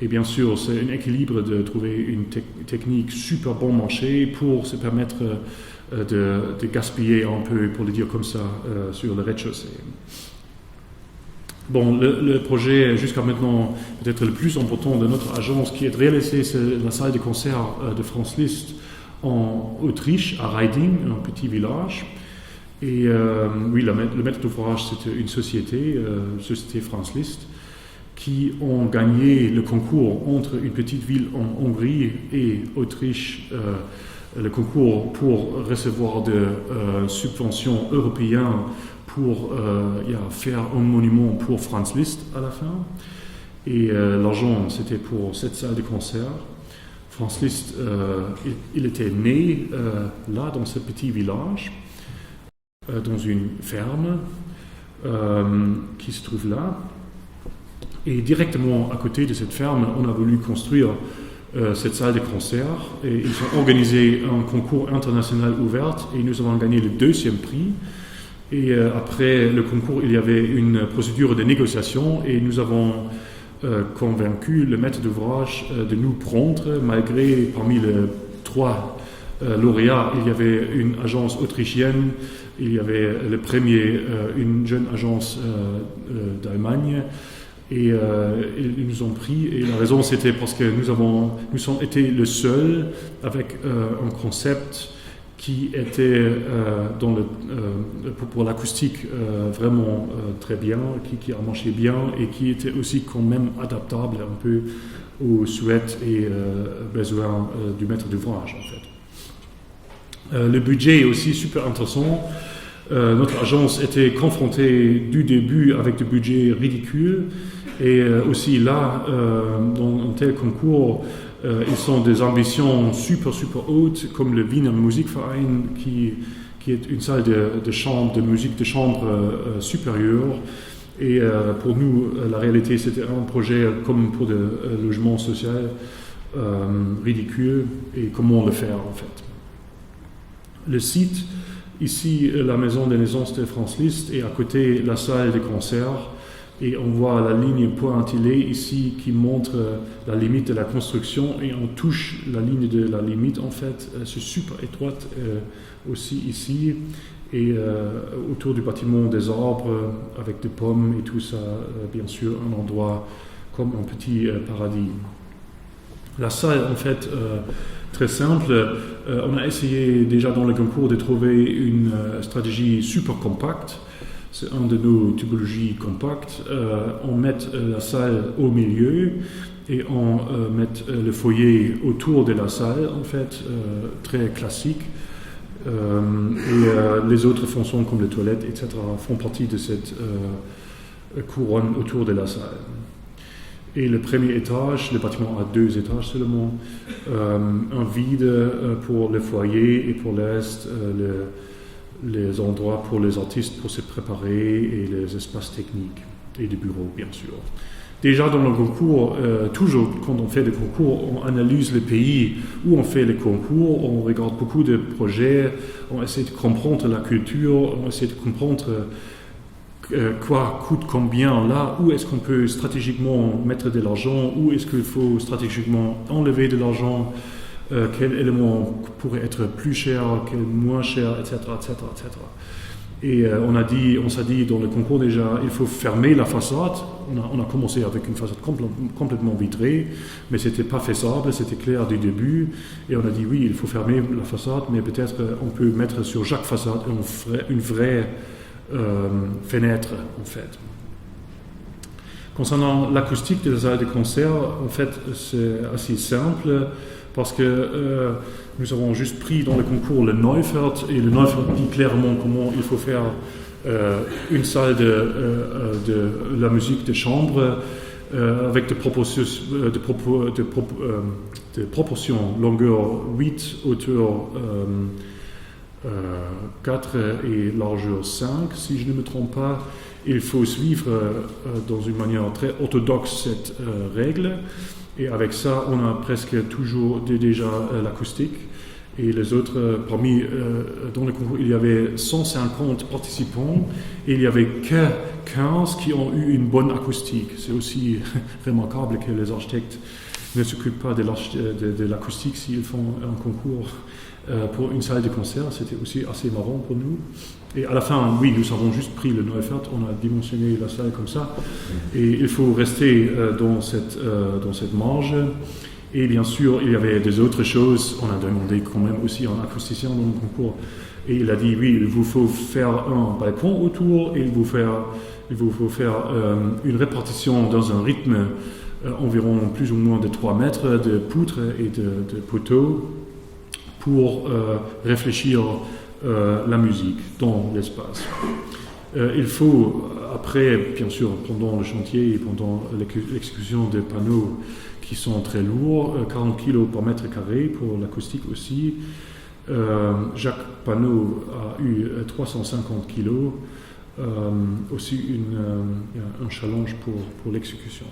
Et bien sûr, c'est un équilibre de trouver une technique super bon marché pour se permettre de gaspiller un peu, pour le dire comme ça, sur le rez-de-chaussée. Bon, le projet jusqu'à maintenant peut-être le plus important de notre agence qui est de réaliser, c'est la salle de concert de Franz Liszt en Autriche, à Reiding, un petit village. Et oui, le maître d'ouvrage, c'était une société France Liszt, qui ont gagné le concours entre une petite ville en Hongrie et Autriche, le concours pour recevoir des subventions européennes pour faire un monument pour Franz Liszt à la fin. Et l'argent, c'était pour cette salle de concert. Franz Liszt, il était né là, dans ce petit village, dans une ferme qui se trouve là. Et directement à côté de cette ferme, on a voulu construire cette salle de concert. Et ils ont organisé un concours international ouvert et nous avons gagné le 2e prix. Et après le concours, il y avait une procédure de négociation et nous avons convaincu le maître d'ouvrage de nous prendre, malgré parmi les 3 lauréats, il y avait une agence autrichienne, il y avait le premier, une jeune agence d'Allemagne, et ils nous ont pris, et la raison c'était parce que nous avons été le seul avec un concept qui était pour l'acoustique vraiment très bien, qui a marché bien et qui était aussi quand même adaptable un peu aux souhaits et besoins du maître d'ouvrage en fait. Le budget est aussi super intéressant. Notre agence était confrontée du début avec des budgets ridicules et aussi là, dans un tel concours, ils ont des ambitions super hautes, comme le Wiener Musikverein, qui est une salle de musique de chambre supérieure. Et pour nous, la réalité, c'était un projet comme pour le logement social ridicule, et comment le faire en fait. Le site, ici, la maison de naissance de Franz Liszt, et à côté, la salle de concert. Et on voit la ligne pointillée ici qui montre la limite de la construction et on touche la ligne de la limite en fait. C'est super étroite aussi ici et autour du bâtiment des arbres avec des pommes et tout ça, bien sûr un endroit comme un petit paradis. La salle en fait très simple, on a essayé déjà dans le concours de trouver une stratégie super compacte. C'est un de nos typologies compactes. On met la salle au milieu et on met le foyer autour de la salle, en fait, très classique. Les autres fonctions comme les toilettes, etc., font partie de cette couronne autour de la salle. Et le premier étage, le bâtiment a 2 étages seulement, un vide pour le foyer et pour l'est, les endroits pour les artistes pour se préparer et les espaces techniques et des bureaux bien sûr. Déjà dans le concours, toujours quand on fait des concours, on analyse le pays où on fait les concours, on regarde beaucoup de projets, on essaie de comprendre la culture, on essaie de comprendre quoi coûte combien là, où est-ce qu'on peut stratégiquement mettre de l'argent, où est-ce qu'il faut stratégiquement enlever de l'argent, quel élément pourrait être plus cher, quel moins cher, etc. Et on s'est dit dans le concours déjà, il faut fermer la façade. On a commencé avec une façade complètement vitrée, mais c'était pas faisable, c'était clair du début. Et on a dit oui, il faut fermer la façade, mais peut-être on peut mettre sur chaque façade une vraie fenêtre en fait. Concernant l'acoustique de la salle de concert, en fait, c'est assez simple. Parce que nous avons juste pris dans le concours le Neufert, et le Neufert dit clairement comment il faut faire une salle de la musique de chambre avec des proportions longueur 8, hauteur 4 et largeur 5, si je ne me trompe pas. Il faut suivre dans une manière très orthodoxe cette règle. Et avec ça, on a presque toujours déjà l'acoustique. Et les autres, dans le concours, il y avait 150 participants et il n'y avait que 15 qui ont eu une bonne acoustique. C'est aussi remarquable que les architectes ne s'occupent pas de l'acoustique s'ils font un concours pour une salle de concert. C'était aussi assez marrant pour nous. Et à la fin, oui, nous avons juste pris le Neufert, on a dimensionné la salle comme ça. Et il faut rester dans cette marge. Et bien sûr, il y avait des autres choses. On a demandé quand même aussi un acousticien dans le concours. Et il a dit, oui, il vous faut faire un balcon autour, et il vous faut faire une répartition dans un rythme environ plus ou moins de 3 mètres de poutres et de poteaux pour réfléchir la musique dans l'espace. Il faut, après, bien sûr, pendant le chantier et pendant l'exécution des panneaux qui sont très lourds, 40 kg par mètre carré pour l'acoustique aussi. Chaque panneau a eu 350 kg, aussi un challenge pour l'exécution.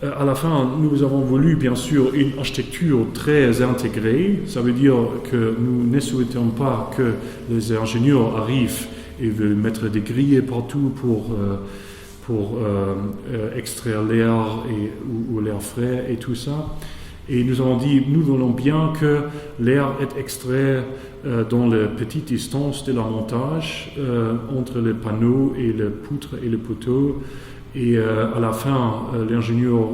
À la fin, nous avons voulu bien sûr une architecture très intégrée. Ça veut dire que nous ne souhaitons pas que les ingénieurs arrivent et veulent mettre des grilles partout pour extraire l'air ou l'air frais et tout ça. Et nous avons dit, nous voulons bien que l'air est extrait dans la petite distance de la montage entre les panneaux et les poutres et les poteaux. Et à la fin, l'ingénieur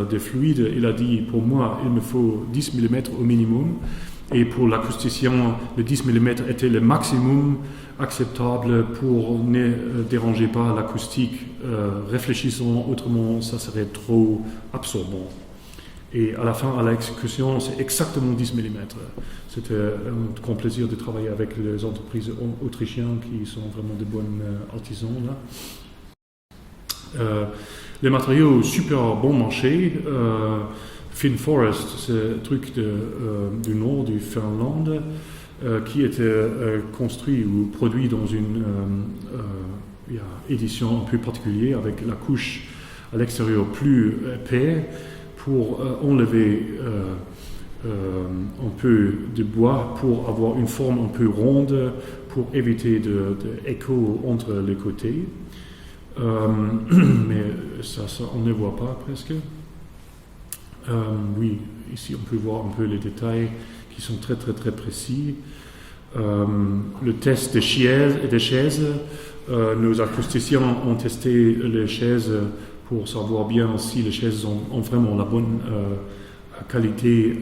des fluides, il a dit, pour moi, il me faut 10 mm au minimum. Et pour l'acousticien, le 10 mm était le maximum acceptable pour ne déranger pas l'acoustique. Réfléchissons, autrement, ça serait trop absorbant. Et à la fin, à l'exécution, c'est exactement 10 mm. C'était un grand plaisir de travailler avec les entreprises autrichiennes qui sont vraiment de bons artisans là. Les matériaux super bon marché. Finnforest, c'est un truc du nord du Finlande qui était construit ou produit dans une édition un peu particulière avec la couche à l'extérieur plus épais pour enlever un peu de bois pour avoir une forme un peu ronde pour éviter d'écho entre les côtés. Mais ça, on ne voit pas presque. Oui, ici on peut voir un peu les détails qui sont très très très précis. Le test des chaises, nos acousticiens ont testé les chaises pour savoir bien si les chaises ont vraiment la bonne qualité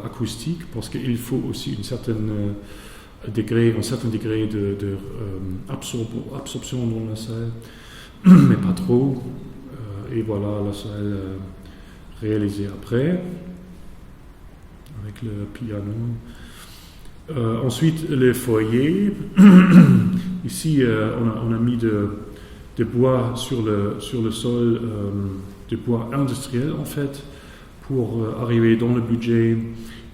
acoustique, parce qu'il faut aussi un certain degré de absorption dans la salle, mais pas trop. Et voilà la salle réalisée après, avec le piano. Ensuite, les foyers. Ici, on a mis de bois sur le sol, de bois industriel en fait, pour arriver dans le budget.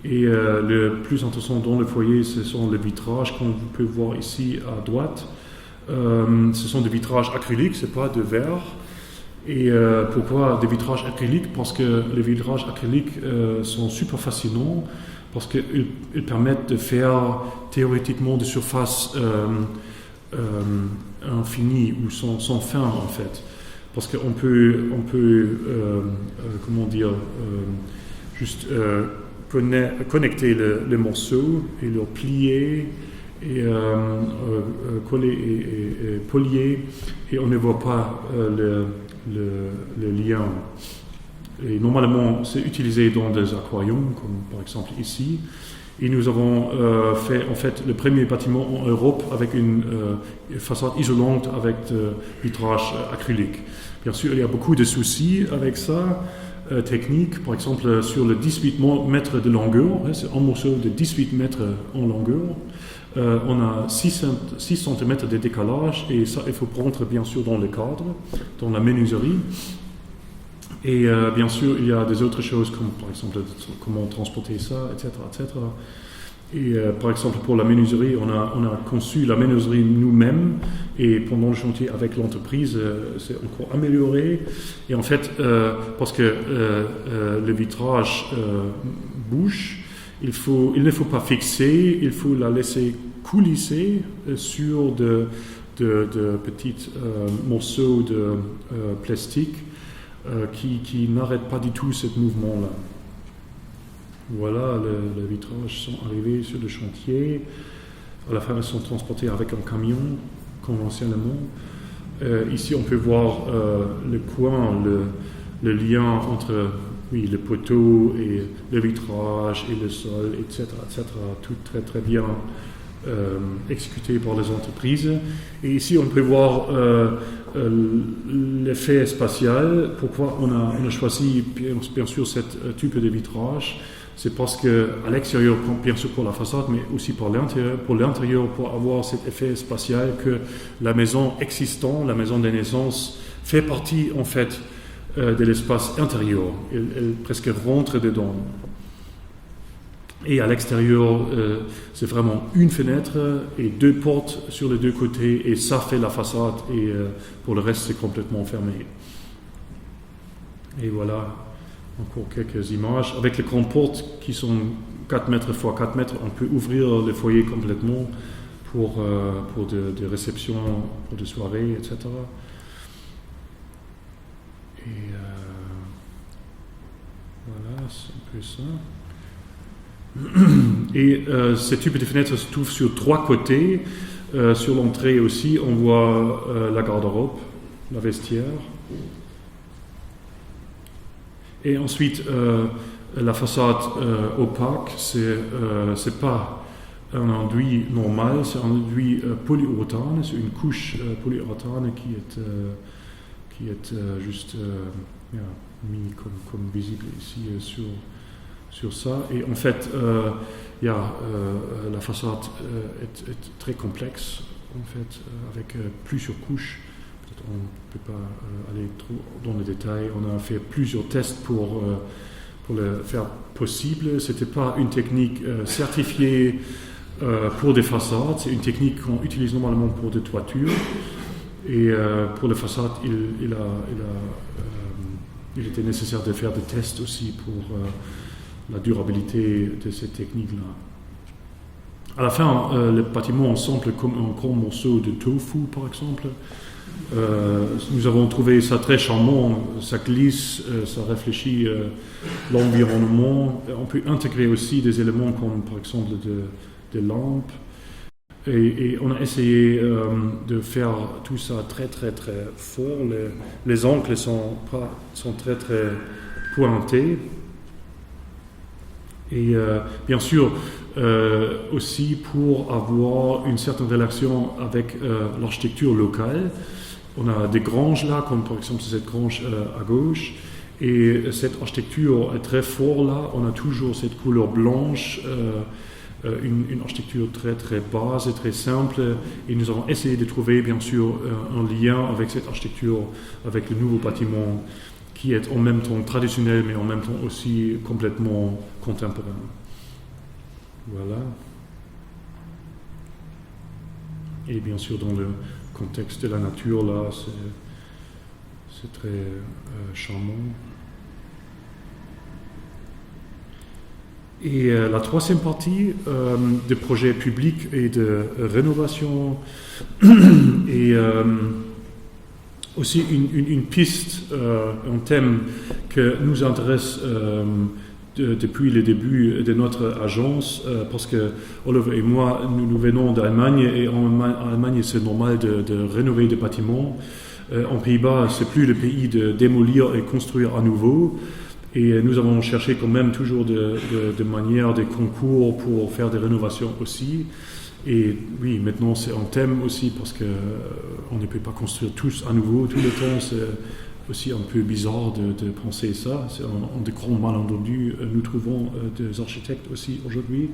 Et le plus intéressant dans le foyer, ce sont les vitrages, comme vous pouvez voir ici à droite. Ce sont des vitrages acryliques, c'est pas de verre. Et pourquoi des vitrages acryliques? Parce que les vitrages acryliques sont super fascinants, parce qu'ils permettent de faire théoriquement des surfaces infinies ou sans fin en fait. Parce qu'on peut comment dire, juste connecter les morceaux et les plier et coller et polier, et on ne voit pas le lien. Et normalement, c'est utilisé dans des aquariums, comme par exemple ici. Et nous avons fait en fait le premier bâtiment en Europe avec une façade isolante avec vitrage acrylique. Bien sûr, il y a beaucoup de soucis avec ça, techniques. Par exemple, sur le 18 mètres de longueur, c'est un morceau de 18 mètres en longueur. On a 6 cm de décalage, et ça, il faut prendre bien sûr dans le cadre, dans la menuiserie. Et bien sûr, il y a des autres choses, comme par exemple comment transporter ça, etc. etc. Et par exemple, pour la menuiserie, on a conçu la menuiserie nous-mêmes, et pendant le chantier avec l'entreprise, c'est encore amélioré. Et en fait, parce que le vitrage bouge, il ne faut pas fixer, il faut la laisser coulisser sur de petits morceaux de plastique qui n'arrêtent pas du tout ce mouvement-là. Voilà, les vitrages sont arrivés sur le chantier. À la fin, ils sont transportés avec un camion, conventionnellement. Ici, on peut voir le coin, le lien entre oui, le poteau et le vitrage et le sol, etc., tout très très bien exécuté par les entreprises. Et ici, on peut voir l'effet spatial. Pourquoi on a choisi bien sûr ce type de vitrage? C'est parce qu'à l'extérieur, bien sûr pour la façade, mais aussi pour l'intérieur, pour avoir cet effet spatial que la maison existante, la maison de naissance, fait partie en fait de l'espace intérieur. Elle presque rentre dedans. Et à l'extérieur, c'est vraiment une fenêtre et 2 portes sur les 2 côtés, et ça fait la façade, et pour le reste, c'est complètement fermé. Et voilà, encore quelques images. Avec les grandes portes qui sont 4 mètres x 4 mètres, on peut ouvrir le foyer complètement pour des réceptions, pour des soirées, etc. Et voilà, c'est un peu ça. Et ce type de fenêtre se trouve sur 3 côtés. Sur l'entrée aussi, on voit la garde-robe, la vestiaire. Et ensuite, la façade opaque, c'est pas un enduit normal, c'est un enduit polyuréthane, c'est une couche polyuréthane qui est juste mis comme visible ici sur ça. Et en fait, la façade est très complexe, en fait, avec plusieurs couches. Peut-être on ne peut pas aller trop dans les détails. On a fait plusieurs tests pour le faire possible. Ce n'était pas une technique certifiée pour des façades, c'est une technique qu'on utilise normalement pour des toitures. Et pour les façades, il était nécessaire de faire des tests aussi pour la durabilité de cette technique-là. À la fin, le bâtiment semble comme un grand morceau de tofu, par exemple. Nous avons trouvé ça très charmant, ça glisse, ça réfléchit l'environnement. On peut intégrer aussi des éléments comme, par exemple, des lampes. Et on a essayé de faire tout ça très très très fort. Les angles sont très très pointés. Et bien sûr, aussi pour avoir une certaine relation avec l'architecture locale. On a des granges là, comme par exemple cette grange à gauche. Et cette architecture est très forte là. On a toujours cette couleur blanche. Une architecture très très basse et très simple, et nous avons essayé de trouver bien sûr un lien avec cette architecture, avec le nouveau bâtiment qui est en même temps traditionnel mais en même temps aussi complètement contemporain. Voilà. Et bien sûr dans le contexte de la nature là, c'est très charmant. Et la troisième partie des projets publics et de rénovation et aussi une piste, un thème que nous intéresse depuis le début de notre agence, parce que Oliver et moi, nous venons d'Allemagne, et en Allemagne c'est normal de rénover des bâtiments. En Pays-Bas, c'est plus le pays de démolir et construire à nouveau. Et nous avons cherché quand même toujours de manières, des concours pour faire des rénovations aussi. Et oui, maintenant c'est un thème aussi parce qu'on ne peut pas construire tous à nouveau tout le temps. C'est aussi un peu bizarre de penser ça. C'est un des grands malentendus. Nous trouvons des architectes aussi aujourd'hui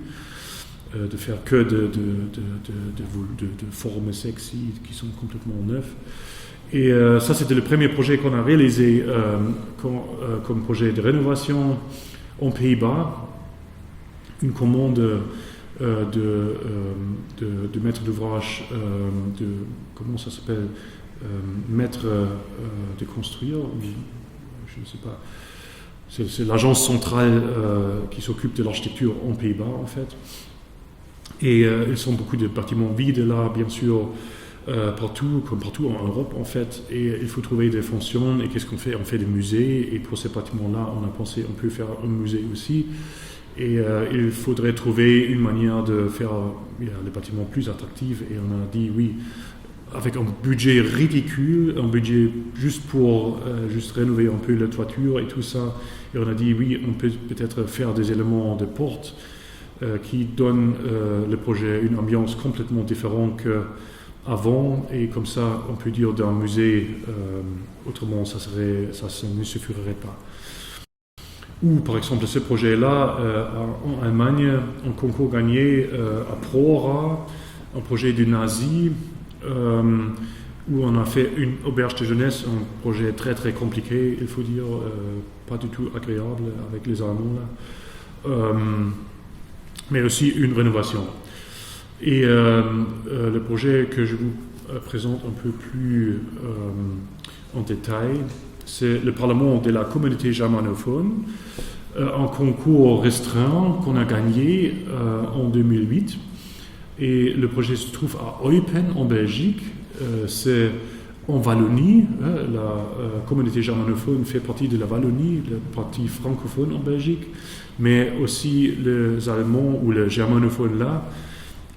de faire que de formes sexy qui sont complètement neuves. Et ça, c'était le premier projet qu'on a réalisé comme projet de rénovation en Pays-Bas. Une commande de maître d'ouvrage, comment ça s'appelle, maître de construire, je ne sais pas. C'est l'agence centrale qui s'occupe de l'architecture en Pays-Bas, en fait. Et ils sont beaucoup de bâtiments vides là, bien sûr. Partout, comme partout en Europe en fait, et il faut trouver des fonctions. Et qu'est-ce qu'on fait? On fait des musées, et pour ces bâtiments-là, on a pensé on peut faire un musée aussi. Et il faudrait trouver une manière de faire les bâtiments plus attractifs. Et on a dit oui, avec un budget ridicule, un budget juste pour juste rénover un peu la toiture et tout ça. Et on a dit oui, on peut peut-être faire des éléments de porte qui donnent le projet une ambiance complètement différente qu'avant. Et comme ça, on peut dire d'un musée, autrement ça ne suffirait pas. Ou par exemple ce projet-là, en Allemagne, un concours gagné à Prora, un projet du Nazi, où on a fait une auberge de jeunesse, un projet très très compliqué, il faut dire, pas du tout agréable avec les Allemands là, mais aussi une rénovation. Et le projet que je vous présente un peu plus en détail, c'est le Parlement de la communauté germanophone, un concours restreint qu'on a gagné en 2008. Et le projet se trouve à Eupen en Belgique, c'est en Wallonie. La communauté germanophone fait partie de la Wallonie, la partie francophone en Belgique, mais aussi les Allemands ou les germanophones là,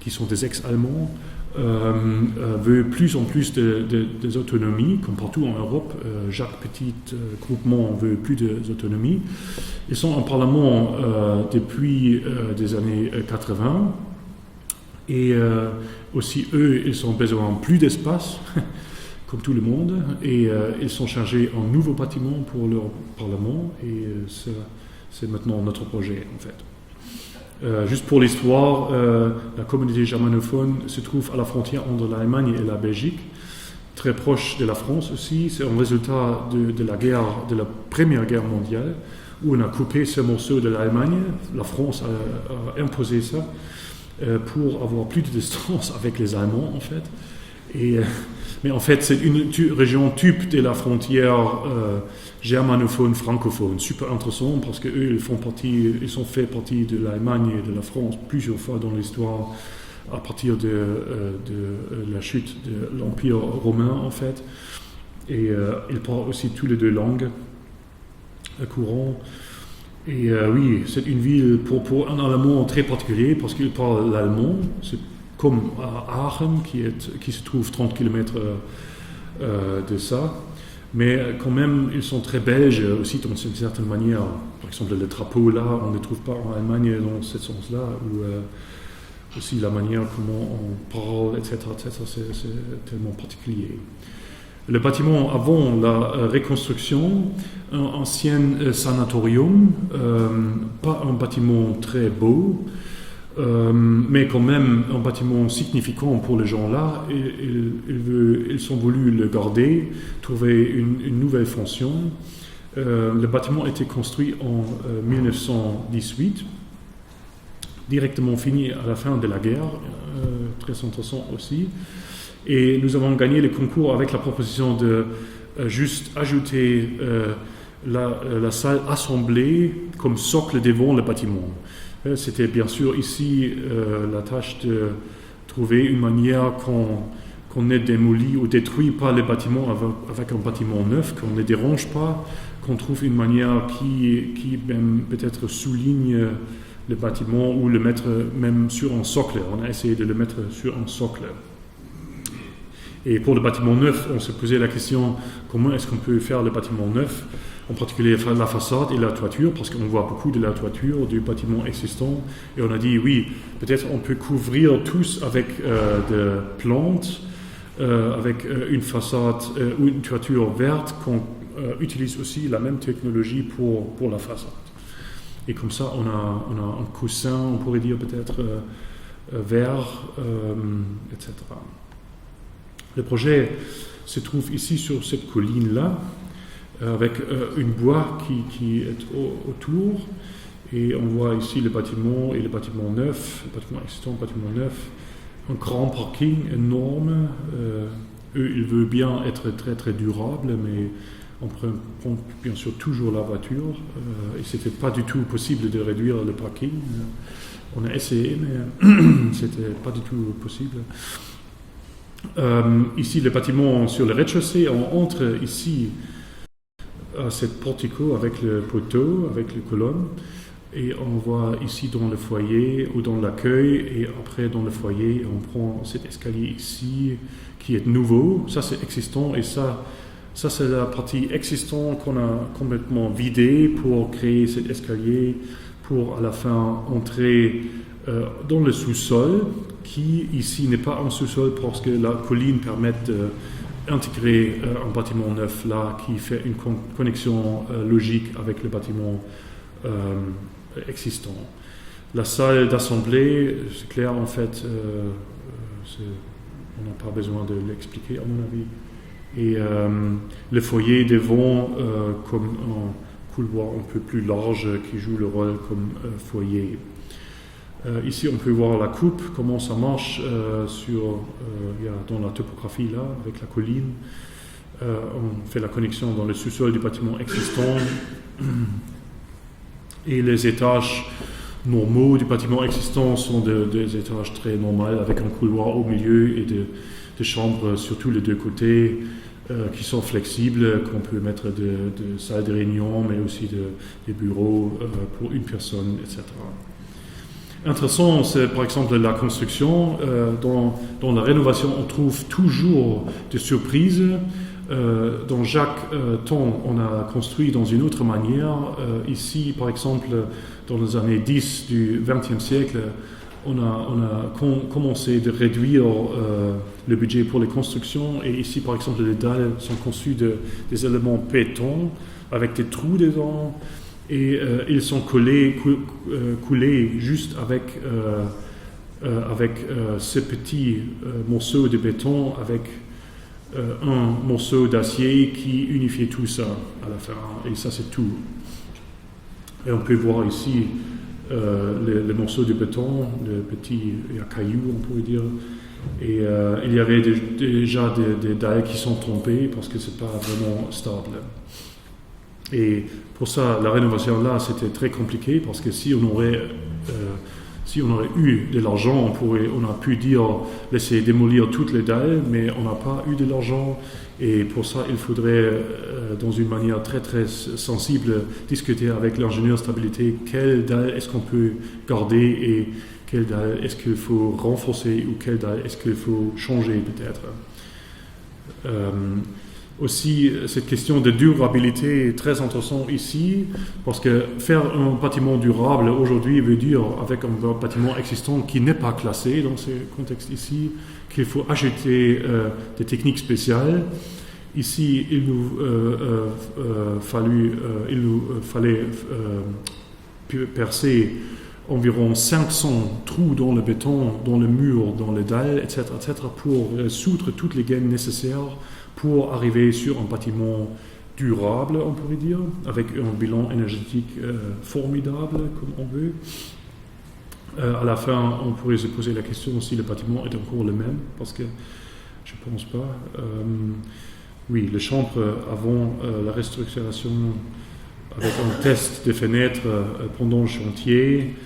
qui sont des ex-Allemands, veut plus en plus d'autonomie, comme partout en Europe. Chaque petit groupement veut plus d'autonomie. Ils sont en Parlement depuis des années 80. Et aussi, eux, ils ont besoin plus d'espace, comme tout le monde, et ils sont chargés en nouveau bâtiment pour leur Parlement, et c'est maintenant notre projet, en fait. Juste pour l'histoire, la communauté germanophone se trouve à la frontière entre l'Allemagne et la Belgique, très proche de la France aussi. C'est un résultat de la guerre, de la Première Guerre mondiale, où on a coupé ce morceau de l'Allemagne. La France a imposé ça pour avoir plus de distance avec les Allemands, en fait. Mais en fait, c'est une région type de la frontière germanophone, francophone. Super intéressant parce qu'eux, ils ont fait partie de l'Allemagne et de la France plusieurs fois dans l'histoire, à partir de la chute de l'Empire romain, en fait. Et ils parlent aussi tous les deux langues courantes. Et oui, c'est une ville pour un Allemand très particulier parce qu'il parle l'allemand. C'est comme à Aachen, qui se trouve 30 km de ça. Mais quand même, ils sont très belges aussi d'une certaine manière. Par exemple, le drapeau là, on ne le trouve pas en Allemagne dans ce sens-là. Ou aussi la manière comment on parle, etc. c'est tellement particulier. Le bâtiment avant la reconstruction, un ancien sanatorium, pas un bâtiment très beau, mais quand même un bâtiment significant pour les gens là. Ils ont voulu le garder, trouver une nouvelle fonction. Le bâtiment a été construit en 1918, directement fini à la fin de la guerre, très intéressant aussi. Et nous avons gagné le concours avec la proposition de juste ajouter la salle assemblée comme socle devant le bâtiment. C'était bien sûr ici la tâche de trouver une manière qu'on ne démolit ou détruit pas le bâtiment avec un bâtiment neuf, qu'on ne dérange pas, qu'on trouve une manière qui même peut-être souligne le bâtiment ou le mettre même sur un socle. On a essayé de le mettre sur un socle. Et pour le bâtiment neuf, on se posait la question comment est-ce qu'on peut faire le bâtiment neuf, en particulier la façade et la toiture, parce qu'on voit beaucoup de la toiture du bâtiment existant. Et on a dit oui, peut-être on peut couvrir tous avec des plantes, avec une façade ou une toiture verte, qu'on utilise aussi la même technologie pour la façade. Et comme ça, on a un coussin, on pourrait dire peut-être vert, etc. Le projet se trouve ici sur cette colline-là, avec une bois qui est autour. Et on voit ici le bâtiment et le bâtiment neuf, le bâtiment existant, le bâtiment neuf. Un grand parking énorme. Eux, ils veulent bien être très très durables, mais on prend bien sûr toujours la voiture. Et ce n'était pas du tout possible de réduire le parking. On a essayé, mais c'était pas du tout possible. Ici, le bâtiment sur le rez-de-chaussée, on entre ici à cette portico avec le poteau, avec les colonnes. Et on voit ici dans le foyer ou dans l'accueil, et après dans le foyer, on prend cet escalier ici qui est nouveau. Ça, c'est existant, et ça c'est la partie existante qu'on a complètement vidée pour créer cet escalier, pour à la fin entrer dans le sous-sol, qui ici n'est pas un sous-sol parce que la colline permet d'intégrer un bâtiment neuf là qui fait une connexion logique avec le bâtiment existant. La salle d'assemblée, c'est clair en fait, on n'a pas besoin de l'expliquer à mon avis. Et le foyer devant comme un couloir un peu plus large qui joue le rôle comme foyer. Ici on peut voir la coupe, comment ça marche dans la topographie là, avec la colline. On fait la connexion dans le sous-sol du bâtiment existant. Et les étages normaux du bâtiment existant sont des étages très normaux avec un couloir au milieu et des chambres sur tous les deux côtés qui sont flexibles, qu'on peut mettre de salles de réunion, mais aussi des bureaux pour une personne, etc. Intéressant, c'est par exemple la construction. Dans la rénovation, on trouve toujours des surprises. Dans chaque temps, on a construit dans une autre manière. Ici, par exemple, dans les années 10 du XXe siècle, on a commencé de réduire le budget pour les constructions. Et ici, par exemple, les dalles sont conçues des éléments béton avec des trous dedans. Et ils sont coulés juste avec ces petits morceaux de béton avec un morceau d'acier qui unifie tout ça à la fin. Et ça, c'est tout. Et on peut voir ici les morceaux de béton, les petits cailloux, on pourrait dire. Et il y avait déjà des dalles qui sont tombées parce que c'est pas vraiment stable. Et pour ça, la rénovation là, c'était très compliqué parce que si on aurait eu de l'argent, on a pu dire laisser démolir toutes les dalles, mais on n'a pas eu de l'argent. Et pour ça, il faudrait, dans une manière très très sensible, discuter avec l'ingénieur stabilité quelle dalle est-ce qu'on peut garder et quelle dalle est-ce qu'il faut renforcer ou quelle dalle est-ce qu'il faut changer peut-être. Aussi, cette question de durabilité est très intéressante ici, parce que faire un bâtiment durable aujourd'hui veut dire, avec un bâtiment existant qui n'est pas classé dans ce contexte ici, qu'il faut acheter des techniques spéciales. Ici, il nous fallait percer environ 500 trous dans le béton, dans le mur, dans les dalles, etc., pour soudre toutes les gaines nécessaires pour arriver sur un bâtiment durable, on pourrait dire, avec un bilan énergétique formidable, comme on veut. À la fin, on pourrait se poser la question si le bâtiment est encore le même, parce que je ne pense pas. Oui, les chambres avant la restructuration, avec un test des fenêtres pendant le chantier.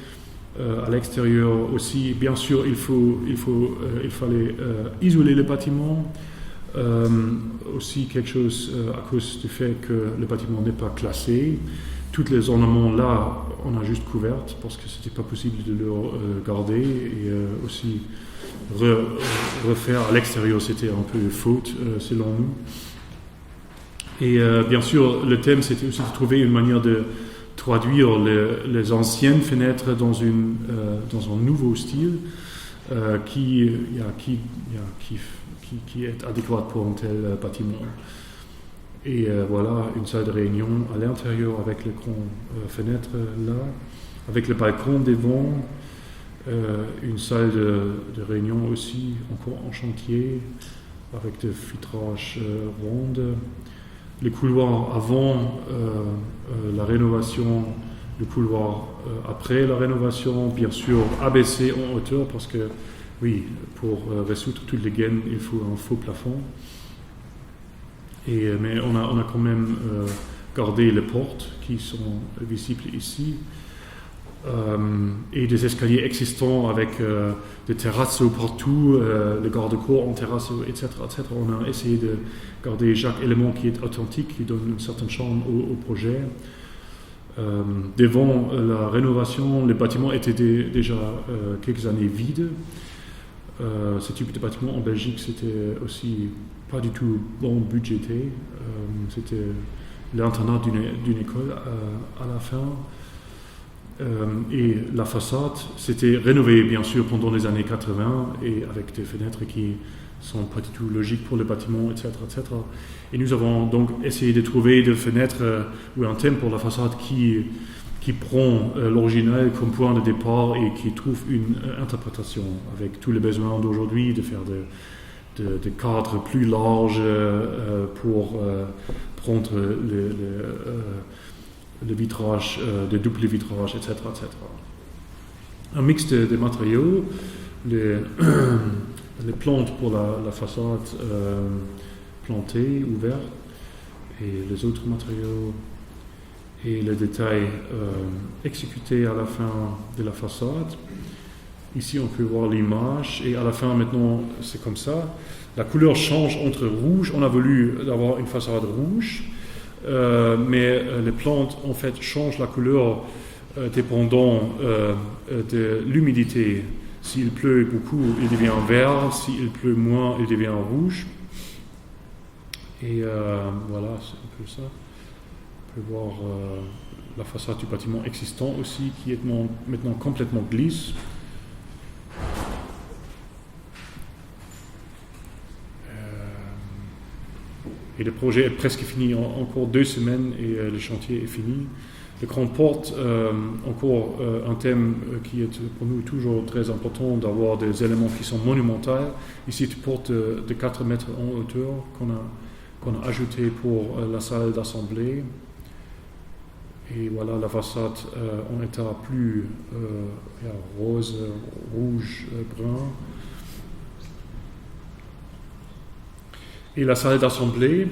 À l'extérieur aussi, bien sûr, il fallait isoler le bâtiment. Aussi quelque chose à cause du fait que le bâtiment n'est pas classé. Tous les ornements là, on a juste couvert parce que c'était pas possible de le garder et aussi refaire à l'extérieur, c'était un peu faute selon nous. Et bien sûr, le thème c'était aussi de trouver une manière de traduire les anciennes fenêtres dans un nouveau style qui est adéquate pour un tel bâtiment. Et voilà, une salle de réunion à l'intérieur avec les grandes fenêtres là, avec le balcon devant, une salle de réunion aussi, encore en chantier, avec des vitrages rondes. Les couloirs avant la rénovation, le couloir après la rénovation, bien sûr abaissé en hauteur parce que oui, pour résoudre toutes les gaines, il faut un faux plafond. Mais on a quand même gardé les portes qui sont visibles ici. Et des escaliers existants avec des terrasses partout, les garde-corps en terrasse, etc., etc. On a essayé de garder chaque élément qui est authentique, qui donne une certaine charme au projet. Devant la rénovation, les bâtiments étaient déjà quelques années vides. Ce type de bâtiment en Belgique, c'était aussi pas du tout bon budgété. C'était l'internat d'une école à la fin. Et la façade, c'était rénové bien sûr pendant les années 80 et avec des fenêtres qui sont pas du tout logiques pour le bâtiment, etc., etc. Et nous avons donc essayé de trouver des fenêtres ou un thème pour la façade qui prend l'original comme point de départ et qui trouve une interprétation avec tous les besoins d'aujourd'hui, de faire des cadres plus larges pour prendre le vitrage, de double vitrage, etc., etc. Un mix de matériaux, les plantes pour la façade plantées, ouvertes, et les autres matériaux, et les détails exécutés à la fin de la façade. Ici, on peut voir l'image, et à la fin, maintenant, c'est comme ça. La couleur change entre rouge. On a voulu avoir une façade rouge, mais les plantes, en fait, changent la couleur dépendant de l'humidité. S'il pleut beaucoup, il devient vert. S'il pleut moins, il devient rouge. Et voilà, c'est un peu ça. On peut voir la façade du bâtiment existant aussi, qui est maintenant complètement glisse. Et le projet est presque fini, encore 2 semaines et le chantier est fini. Le grand porte, encore un thème qui est pour nous toujours très important, d'avoir des éléments qui sont monumentaux. Ici, une porte de 4 mètres en hauteur qu'on a ajouté pour la salle d'assemblée. Et voilà la façade en état plus rose, rouge, brun. Et la salle d'assemblée,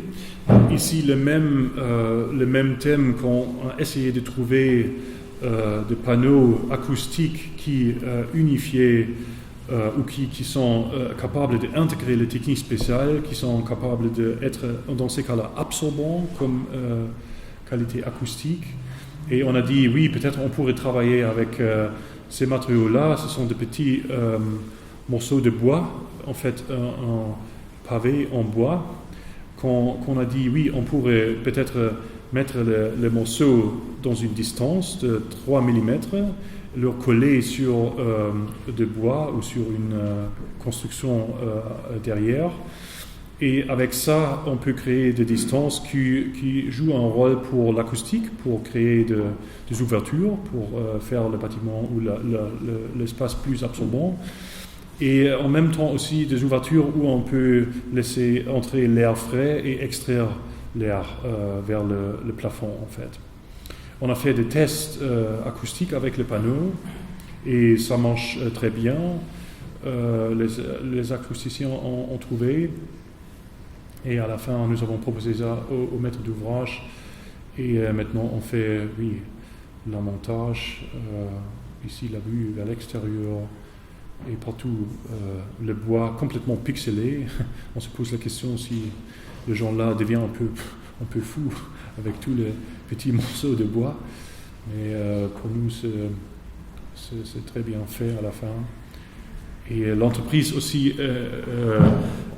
ici le même thème qu'on a essayé de trouver des panneaux acoustiques qui unifiaient ou qui sont capables d'intégrer les techniques spéciales, qui sont capables d'être dans ces cas-là absorbants comme qualité acoustique. Et on a dit oui, peut-être on pourrait travailler avec ces matériaux-là. Ce sont des petits morceaux de bois, en fait un pavé en bois, qu'on a dit oui, on pourrait peut-être mettre les morceaux dans une distance de 3 mm, leur coller sur de bois ou sur une construction derrière. Et avec ça, on peut créer des distances qui jouent un rôle pour l'acoustique, pour créer des ouvertures, pour faire le bâtiment ou l'espace plus absorbant. Et en même temps aussi des ouvertures où on peut laisser entrer l'air frais et extraire l'air vers le plafond en fait. On a fait des tests acoustiques avec les panneaux et ça marche très bien. Les acousticiens ont trouvé. Et à la fin, nous avons proposé ça au maître d'ouvrage. Et maintenant, on fait, oui, le montage. Ici, la vue vers l'extérieur. Et partout, le bois complètement pixelé. On se pose la question si le genre-là devient un peu fou avec tous les petits morceaux de bois. Mais pour nous, c'est très bien fait à la fin. Et l'entreprise aussi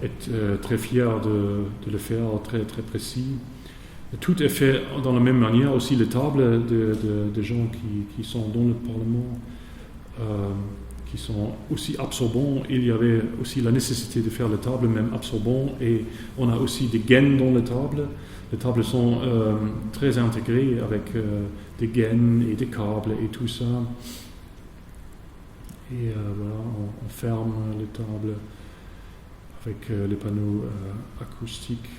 est très fière de le faire, très, très précis. Tout est fait dans la même manière, aussi les tables de gens qui sont dans le Parlement, qui sont aussi absorbants. Il y avait aussi la nécessité de faire les tables même absorbantes, et on a aussi des gaines dans les tables. Les tables sont très intégrées avec des gaines et des câbles et tout ça. Et voilà, on ferme les tables avec les panneaux acoustiques.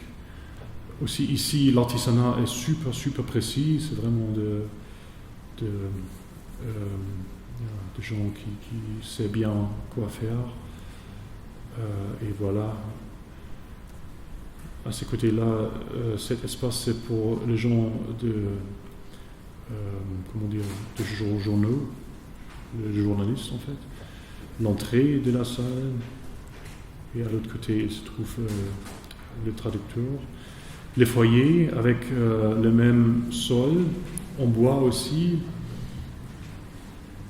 Aussi ici, l'artisanat est super, super précis. C'est vraiment de gens qui savent bien quoi faire. Et voilà. À ce côté-là, cet espace, c'est pour les gens de journaux, les journalistes en fait. L'entrée de la salle. Et à l'autre côté, il se trouve le traducteur. Les foyers avec le même sol en bois aussi,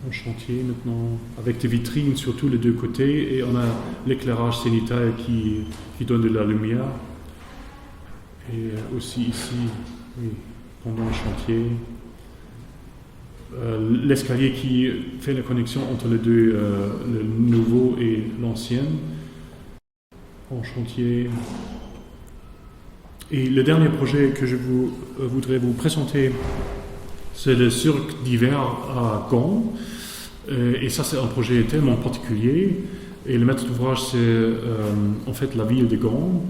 en chantier maintenant, avec des vitrines sur tous les deux côtés, et on a l'éclairage zénithal qui donne de la lumière. Et aussi ici, oui, pendant le chantier, l'escalier qui fait la connexion entre les deux, le nouveau et l'ancien, en chantier. Et le dernier projet que je voudrais vous présenter, c'est le cirque d'hiver à Gand. Et ça, c'est un projet tellement particulier. Et le maître d'ouvrage, c'est en fait la ville de Gand.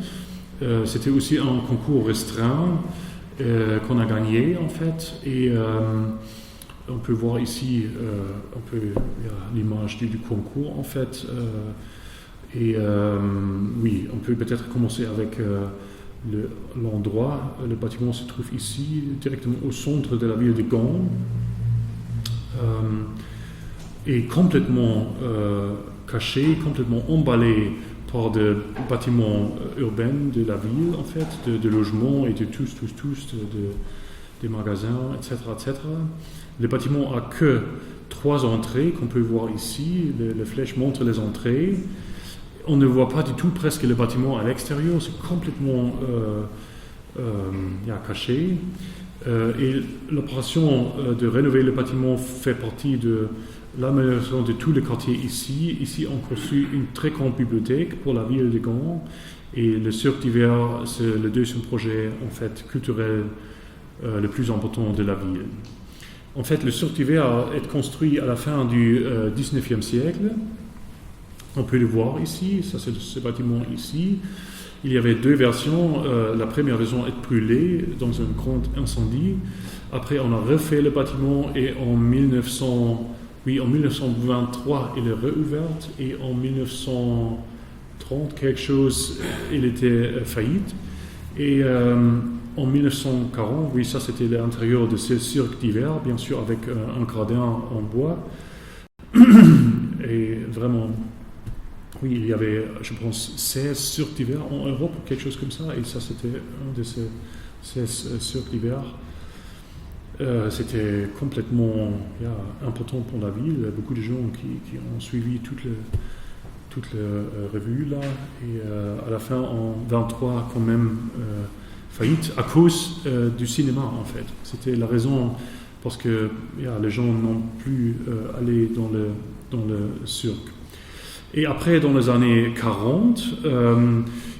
C'était aussi un concours restreint qu'on a gagné, en fait. Et on peut voir ici l'image du concours, en fait. Oui, on peut peut-être commencer avec l'endroit. Le bâtiment se trouve ici, directement au centre de la ville de Gand. Et complètement caché, complètement emballé par des bâtiments urbains de la ville, en fait, de logements et de tous, des magasins, etc., etc. Le bâtiment a que 3 entrées qu'on peut voir ici. Les flèches montrent les entrées. On ne voit pas du tout presque le bâtiment à l'extérieur, c'est complètement caché. Et l'opération de rénover le bâtiment fait partie de l'amélioration de tous les quartiers ici. Ici, on construit une très grande bibliothèque pour la ville de Gand. Et le cirque d'hiver, c'est le deuxième projet en fait, culturel le plus important de la ville. En fait, le cirque d'hiver est construit à la fin du 19e siècle. On peut le voir ici, ça c'est ce bâtiment ici. Il y avait 2 versions. La première version est brûlée dans un grand incendie. Après, on a refait le bâtiment et en 1923, il est réouvert et en 1930, quelque chose, il était faillite. Et en 1940, oui, ça c'était l'intérieur de ce cirque d'hiver, bien sûr avec un gradin en bois. Et vraiment, oui, il y avait, je pense, 16 cirques d'hiver en Europe, quelque chose comme ça, et ça c'était un de ces 16 cirques d'hiver. C'était complètement important pour la ville. Beaucoup de gens qui ont suivi toute la revue là, et à la fin en 23 quand même faillite à cause du cinéma en fait. C'était la raison parce que les gens n'ont plus allé dans le cirque. Et après, dans les années 40,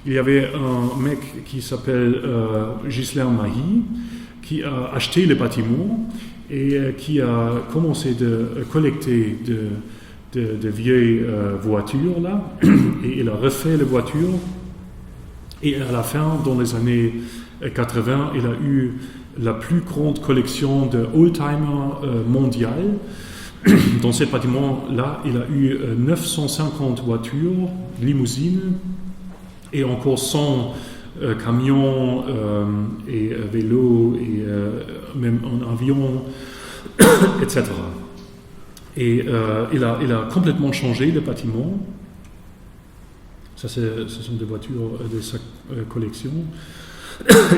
il y avait un mec qui s'appelle Ghislain Mahy, qui a acheté le bâtiment et qui a commencé de collecter de vieilles voitures là, et il a refait les voitures. Et à la fin, dans les années 80, il a eu la plus grande collection de oldtimers mondiale. Dans ce bâtiment-là, il a eu 950 voitures, limousines, et encore 100 camions et vélos, et même en avion, etc. Et il a complètement changé le bâtiment. Ça, ce sont des voitures de sa collection.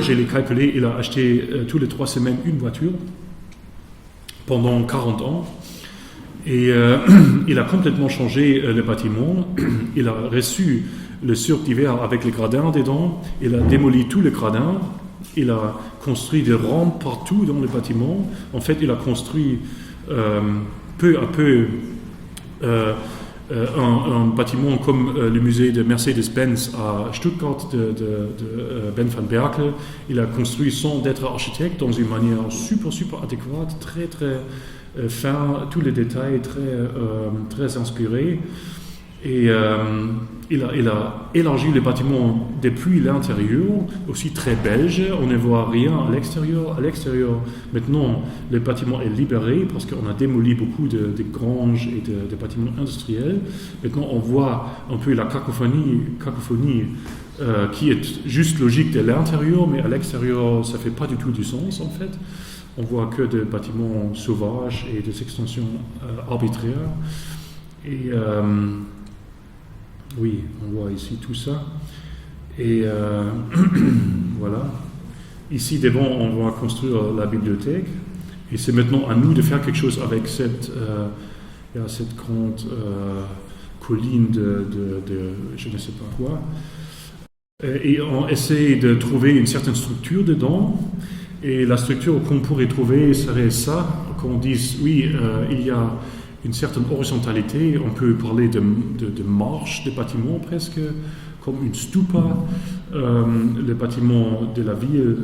Je l'ai calculé, il a acheté tous les 3 semaines une voiture pendant 40 ans. Et il a complètement changé le bâtiment. Il a reçu le cirque d'hiver avec les gradins dedans. Il a démoli tous les gradins. Il a construit des rampes partout dans le bâtiment. En fait, il a construit peu à peu un bâtiment comme le musée de Mercedes-Benz à Stuttgart de Ben van Berkel. Il a construit sans être architecte dans une manière super adéquate, très fin, tous les détails très inspirés. Et il a élargi le bâtiment depuis l'intérieur, aussi très belge. On ne voit rien à l'extérieur. À l'extérieur, maintenant, le bâtiment est libéré parce qu'on a démoli beaucoup de granges et de bâtiments industriels. Maintenant, on voit un peu la cacophonie qui est juste logique de l'intérieur, mais à l'extérieur, ça ne fait pas du tout du sens, en fait. On voit que des bâtiments sauvages et des extensions arbitraires. Et oui, on voit ici tout ça. Et voilà. Ici, devant, on va construire la bibliothèque. Et c'est maintenant à nous de faire quelque chose avec cette grande colline de je ne sais pas quoi. Et on essaie de trouver une certaine structure dedans. Et la structure qu'on pourrait trouver serait ça, qu'on dise, oui, il y a une certaine horizontalité, on peut parler de marche de bâtiments presque, comme une stupa, le bâtiment de la ville,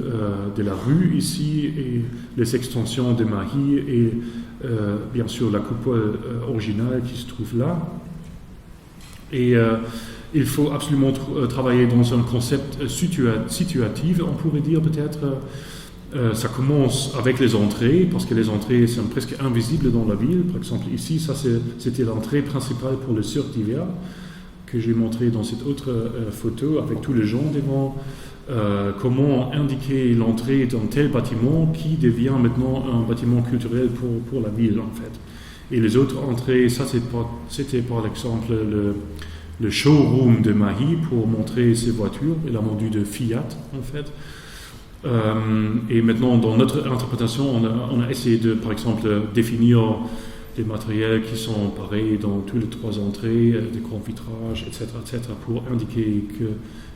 de la rue ici, et les extensions de Mahi, et bien sûr la coupole originale qui se trouve là. Et il faut absolument travailler dans un concept situatif, on pourrait dire peut-être. Ça commence avec les entrées, parce que les entrées sont presque invisibles dans la ville. Par exemple, ici, ça c'était l'entrée principale pour le Cirque d'hiver, que j'ai montré dans cette autre photo, avec tous les gens devant. Comment indiquer l'entrée d'un tel bâtiment qui devient maintenant un bâtiment culturel pour la ville, en fait. Et les autres entrées, ça c'était par exemple le showroom de Mahi pour montrer ses voitures. Il a vendu de Fiat, en fait. Et maintenant, dans notre interprétation, on a essayé de, par exemple, définir des matériels qui sont pareils dans toutes les trois entrées, des grands vitrages, etc., pour indiquer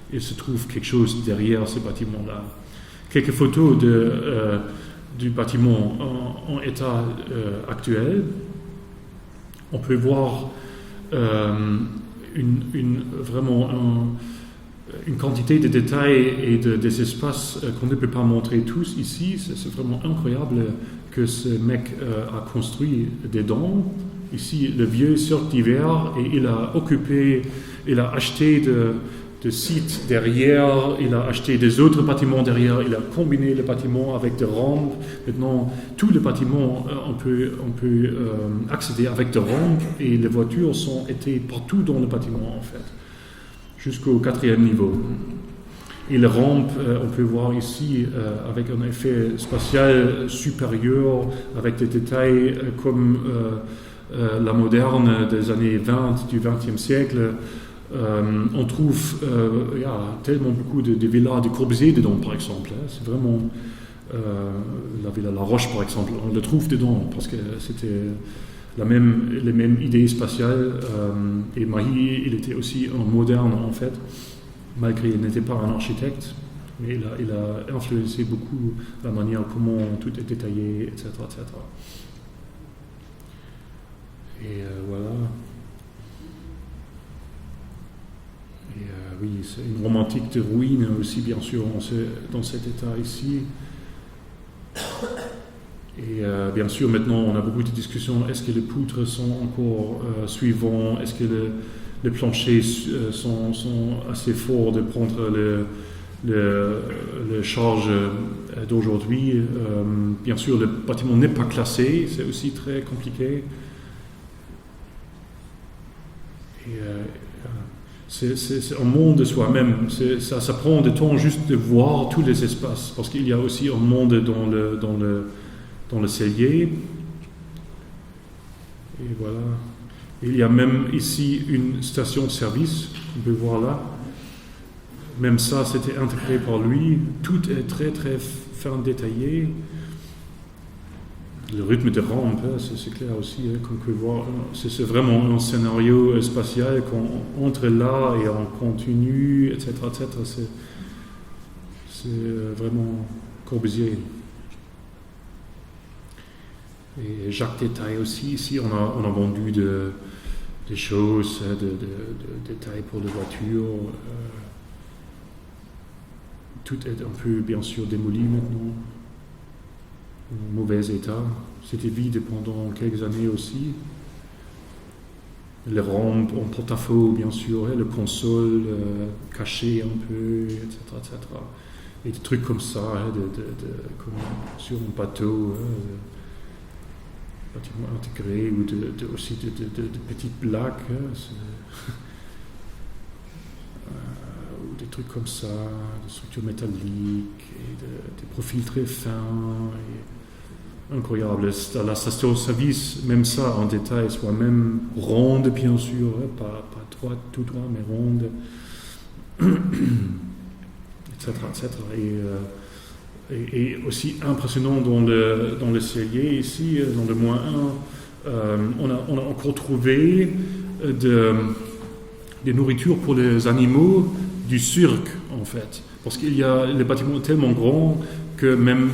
qu'il se trouve quelque chose derrière ces bâtiments-là. Quelques photos du bâtiment en état actuel. On peut voir vraiment une quantité de détails et des espaces qu'on ne peut pas montrer tous ici. C'est vraiment incroyable que ce mec a construit des dents. Ici, le vieux Cirque d'hiver, et il a acheté de sites derrière, il a acheté des autres bâtiments derrière, il a combiné le bâtiment avec des rampes. Maintenant, tout le bâtiment, on peut accéder avec des rampes, et les voitures étaient partout dans le bâtiment, en fait, jusqu'au 4e niveau. Et les rampes, on peut voir ici, avec un effet spatial supérieur, avec des détails comme la moderne des années 20 du XXe siècle. On trouve tellement beaucoup de villas de Corbusier dedans, par exemple. C'est vraiment la villa La Roche, par exemple. On le trouve dedans parce que c'était les mêmes idées spatiales. Et Mahi, il était aussi un moderne, en fait, malgré qu'il n'était pas un architecte. Mais il a influencé beaucoup la manière comment tout est détaillé, etc. etc. Et voilà. Et oui, c'est une romantique de ruine aussi, bien sûr, dans cet état ici. Et bien sûr, maintenant, on a beaucoup de discussions. Est-ce que les poutres sont encore suivantes? Est-ce que les planchers sont assez forts de prendre le charge d'aujourd'hui? Bien sûr, le bâtiment n'est pas classé. C'est aussi très compliqué. Et c'est un monde de soi-même. Ça prend du temps juste de voir tous les espaces, parce qu'il y a aussi un monde dans le cellier. Et voilà. Il y a même ici une station de service, on peut voir là. Même ça, c'était intégré par lui. Tout est très très fin détaillé. Le rythme des rampes, c'est clair aussi, qu'on peut voir. C'est vraiment un scénario spatial qu'on entre là et on continue, etc. etc. C'est vraiment Corbusier. Et Jacques Détail aussi. Ici, on a vendu des choses, de détails pour les voitures. Tout est un peu, bien sûr, démoli maintenant. En mauvais état. C'était vide pendant quelques années aussi. Les rampes en porte-à-faux, bien sûr, le console caché un peu, etc., etc. Et des trucs comme ça, comme sur un bateau, bâtiment intégré, ou aussi de petites blagues, ou des trucs comme ça, des structures métalliques, et des profils très fins, et incroyable. La station de service, même ça en détail, soit même ronde, bien sûr, pas droite, tout droit, mais ronde, etc., etc. Et et aussi impressionnant dans le cellier ici, dans le -1, on a encore trouvé des nourritures pour les animaux du cirque, en fait. Parce qu'il y a le bâtiment est tellement grand que même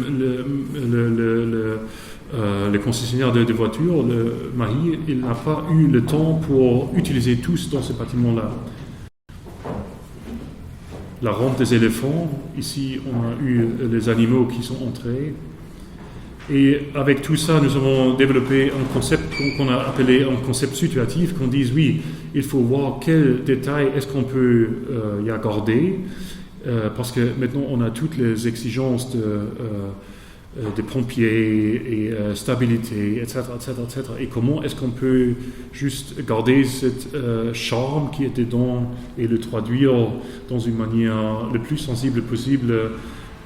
le concessionnaire de voitures, le Mahi, il n'a pas eu le temps pour utiliser tous dans ce bâtiment-là. La rampe des éléphants, ici on a eu les animaux qui sont entrés. Et avec tout ça, nous avons développé un concept qu'on a appelé un concept situatif, qu'on dise oui, il faut voir quels détails est-ce qu'on peut y accorder, parce que maintenant on a toutes les exigences des pompiers et stabilité, etc., etc., etc. Et comment est-ce qu'on peut juste garder cette charme qui est dedans et le traduire dans une manière le plus sensible possible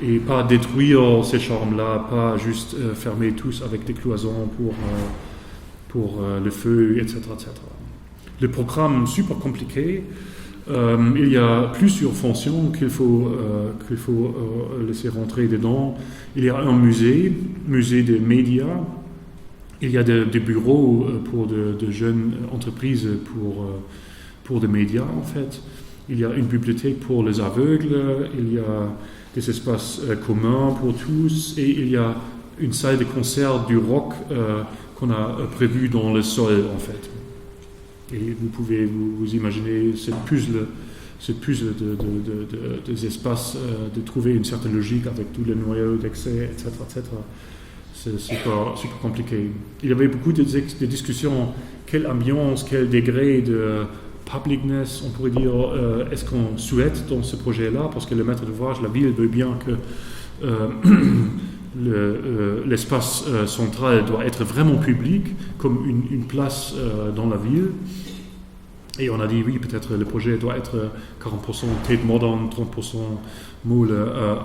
et pas détruire ces charmes-là, pas juste fermer tous avec des cloisons pour le feu, etc., etc. Le programme super compliqué. Il y a plusieurs fonctions qu'il faut laisser rentrer dedans. Il y a un musée des médias. Il y a des bureaux pour de jeunes entreprises pour des médias, en fait. Il y a une bibliothèque pour les aveugles. Il y a des espaces communs pour tous. Et il y a une salle de concert du rock qu'on a prévue dans le sol, en fait. Et vous pouvez vous imaginer ce puzzle des espaces, de trouver une certaine logique avec tous les noyaux d'accès, etc., etc. C'est super compliqué. Il y avait beaucoup de discussions, quelle ambiance, quel degré de publicness, on pourrait dire, est-ce qu'on souhaite dans ce projet-là, parce que le maître d'ouvrage, la ville, veut bien que l'espace central doit être vraiment public, comme une place dans la ville. Et on a dit, oui, peut-être le projet doit être 40% Tate Modern, 30% moule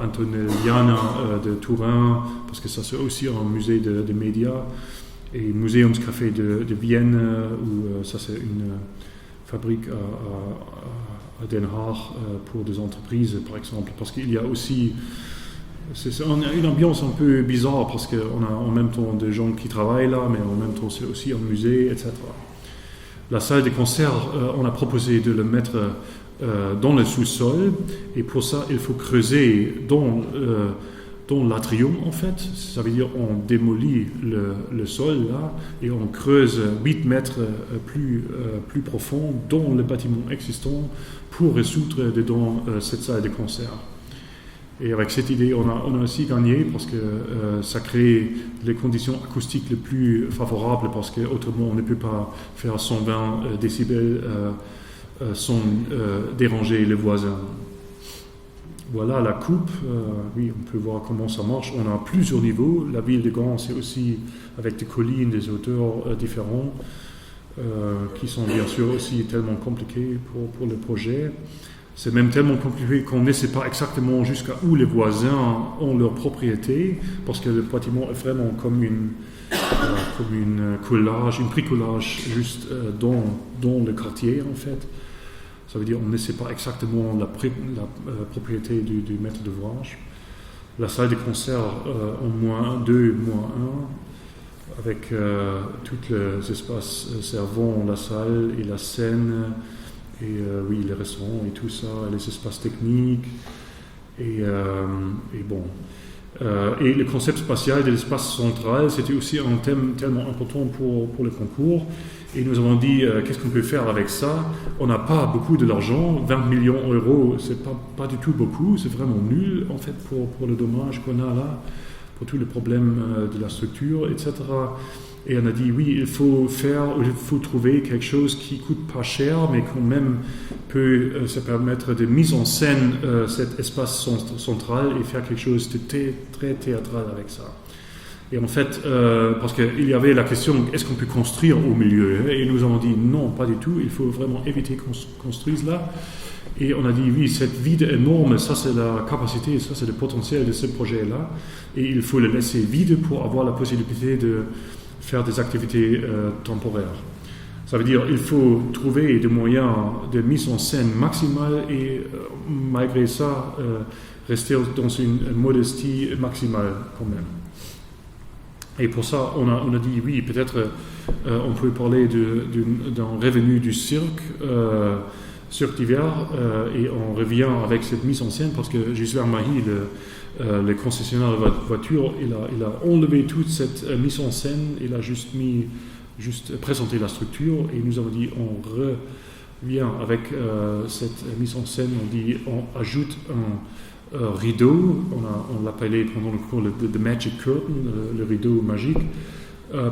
Antonelliana de Turin, parce que ça c'est aussi un musée de médias, et Museumscafé de Vienne, où ça c'est une fabrique à Den Haag pour des entreprises, par exemple, parce qu'il y a aussi... On a une ambiance un peu bizarre parce qu'on a en même temps des gens qui travaillent là, mais en même temps c'est aussi un musée, etc. La salle de concert, on a proposé de le mettre dans le sous-sol, et pour ça il faut creuser dans l'atrium, en fait. Ça veut dire on démolit le sol là et on creuse 8 mètres plus profond dans le bâtiment existant pour résoudre dedans cette salle de concert. Et avec cette idée, on a aussi gagné parce que ça crée les conditions acoustiques les plus favorables, parce qu'autrement on ne peut pas faire 120 décibels sans déranger les voisins. Voilà la coupe. Oui, on peut voir comment ça marche. On a plusieurs niveaux. La ville de Gand, c'est aussi avec des collines, des hauteurs différents, qui sont bien sûr aussi tellement compliqués pour le projet. C'est même tellement compliqué qu'on ne sait pas exactement jusqu'à où les voisins ont leur propriété, parce que le bâtiment est vraiment comme une collage, une bricolage juste dans le quartier, en fait. Ça veut dire qu'on ne sait pas exactement la propriété du maître d'ouvrage. La salle de concert en -2, -1, avec tous les espaces servant la salle et la scène, et oui, les restaurants et tout ça, et les espaces techniques, et bon. Et le concept spatial de l'espace central, c'était aussi un thème tellement important pour le concours. Et nous avons dit, qu'est-ce qu'on peut faire avec ça? On n'a pas beaucoup de l'argent, 20 millions d'euros, c'est pas du tout beaucoup, c'est vraiment nul en fait pour le dommage qu'on a là, pour tous les problèmes de la structure, etc. Et on a dit, oui, il faut trouver quelque chose qui coûte pas cher, mais quand même peut se permettre de mise en scène cet espace central et faire quelque chose de très théâtral avec ça. Et en fait, parce qu'il y avait la question, est-ce qu'on peut construire au milieu? Et nous avons dit, non, pas du tout, il faut vraiment éviter qu'on construise là. Et on a dit, oui, cette vide énorme, ça c'est la capacité, ça c'est le potentiel de ce projet-là. Et il faut le laisser vide pour avoir la possibilité de faire des activités temporaires. Ça veut dire qu'il faut trouver des moyens de mise en scène maximale et malgré ça rester dans une modestie maximale quand même. Et pour ça, on a dit oui, peut-être on peut parler d'un revenu du cirque d'hiver, et on revient avec cette mise en scène parce que Gisela Mahi, le concessionnaire de voiture, il a enlevé toute cette mise en scène, il a juste présenté la structure et nous avons dit on revient avec cette mise en scène, on ajoute un rideau, on l'appelait pendant le cours le The Magic Curtain, le rideau magique,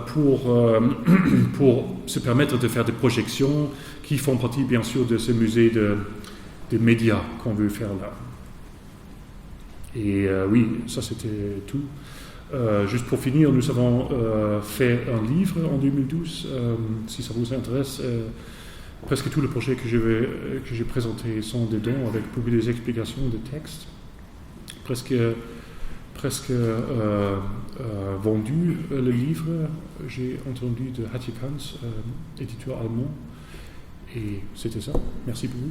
pour se permettre de faire des projections qui font partie bien sûr de ce musée de médias qu'on veut faire là. Et oui, ça c'était tout. Juste pour finir, nous avons fait un livre en 2012, si ça vous intéresse. Presque tous les projets que j'ai présentés sont dedans, avec beaucoup des explications de textes. Presque vendu le livre, j'ai entendu de Hatje Kans, éditeur allemand. Et c'était ça. Merci beaucoup.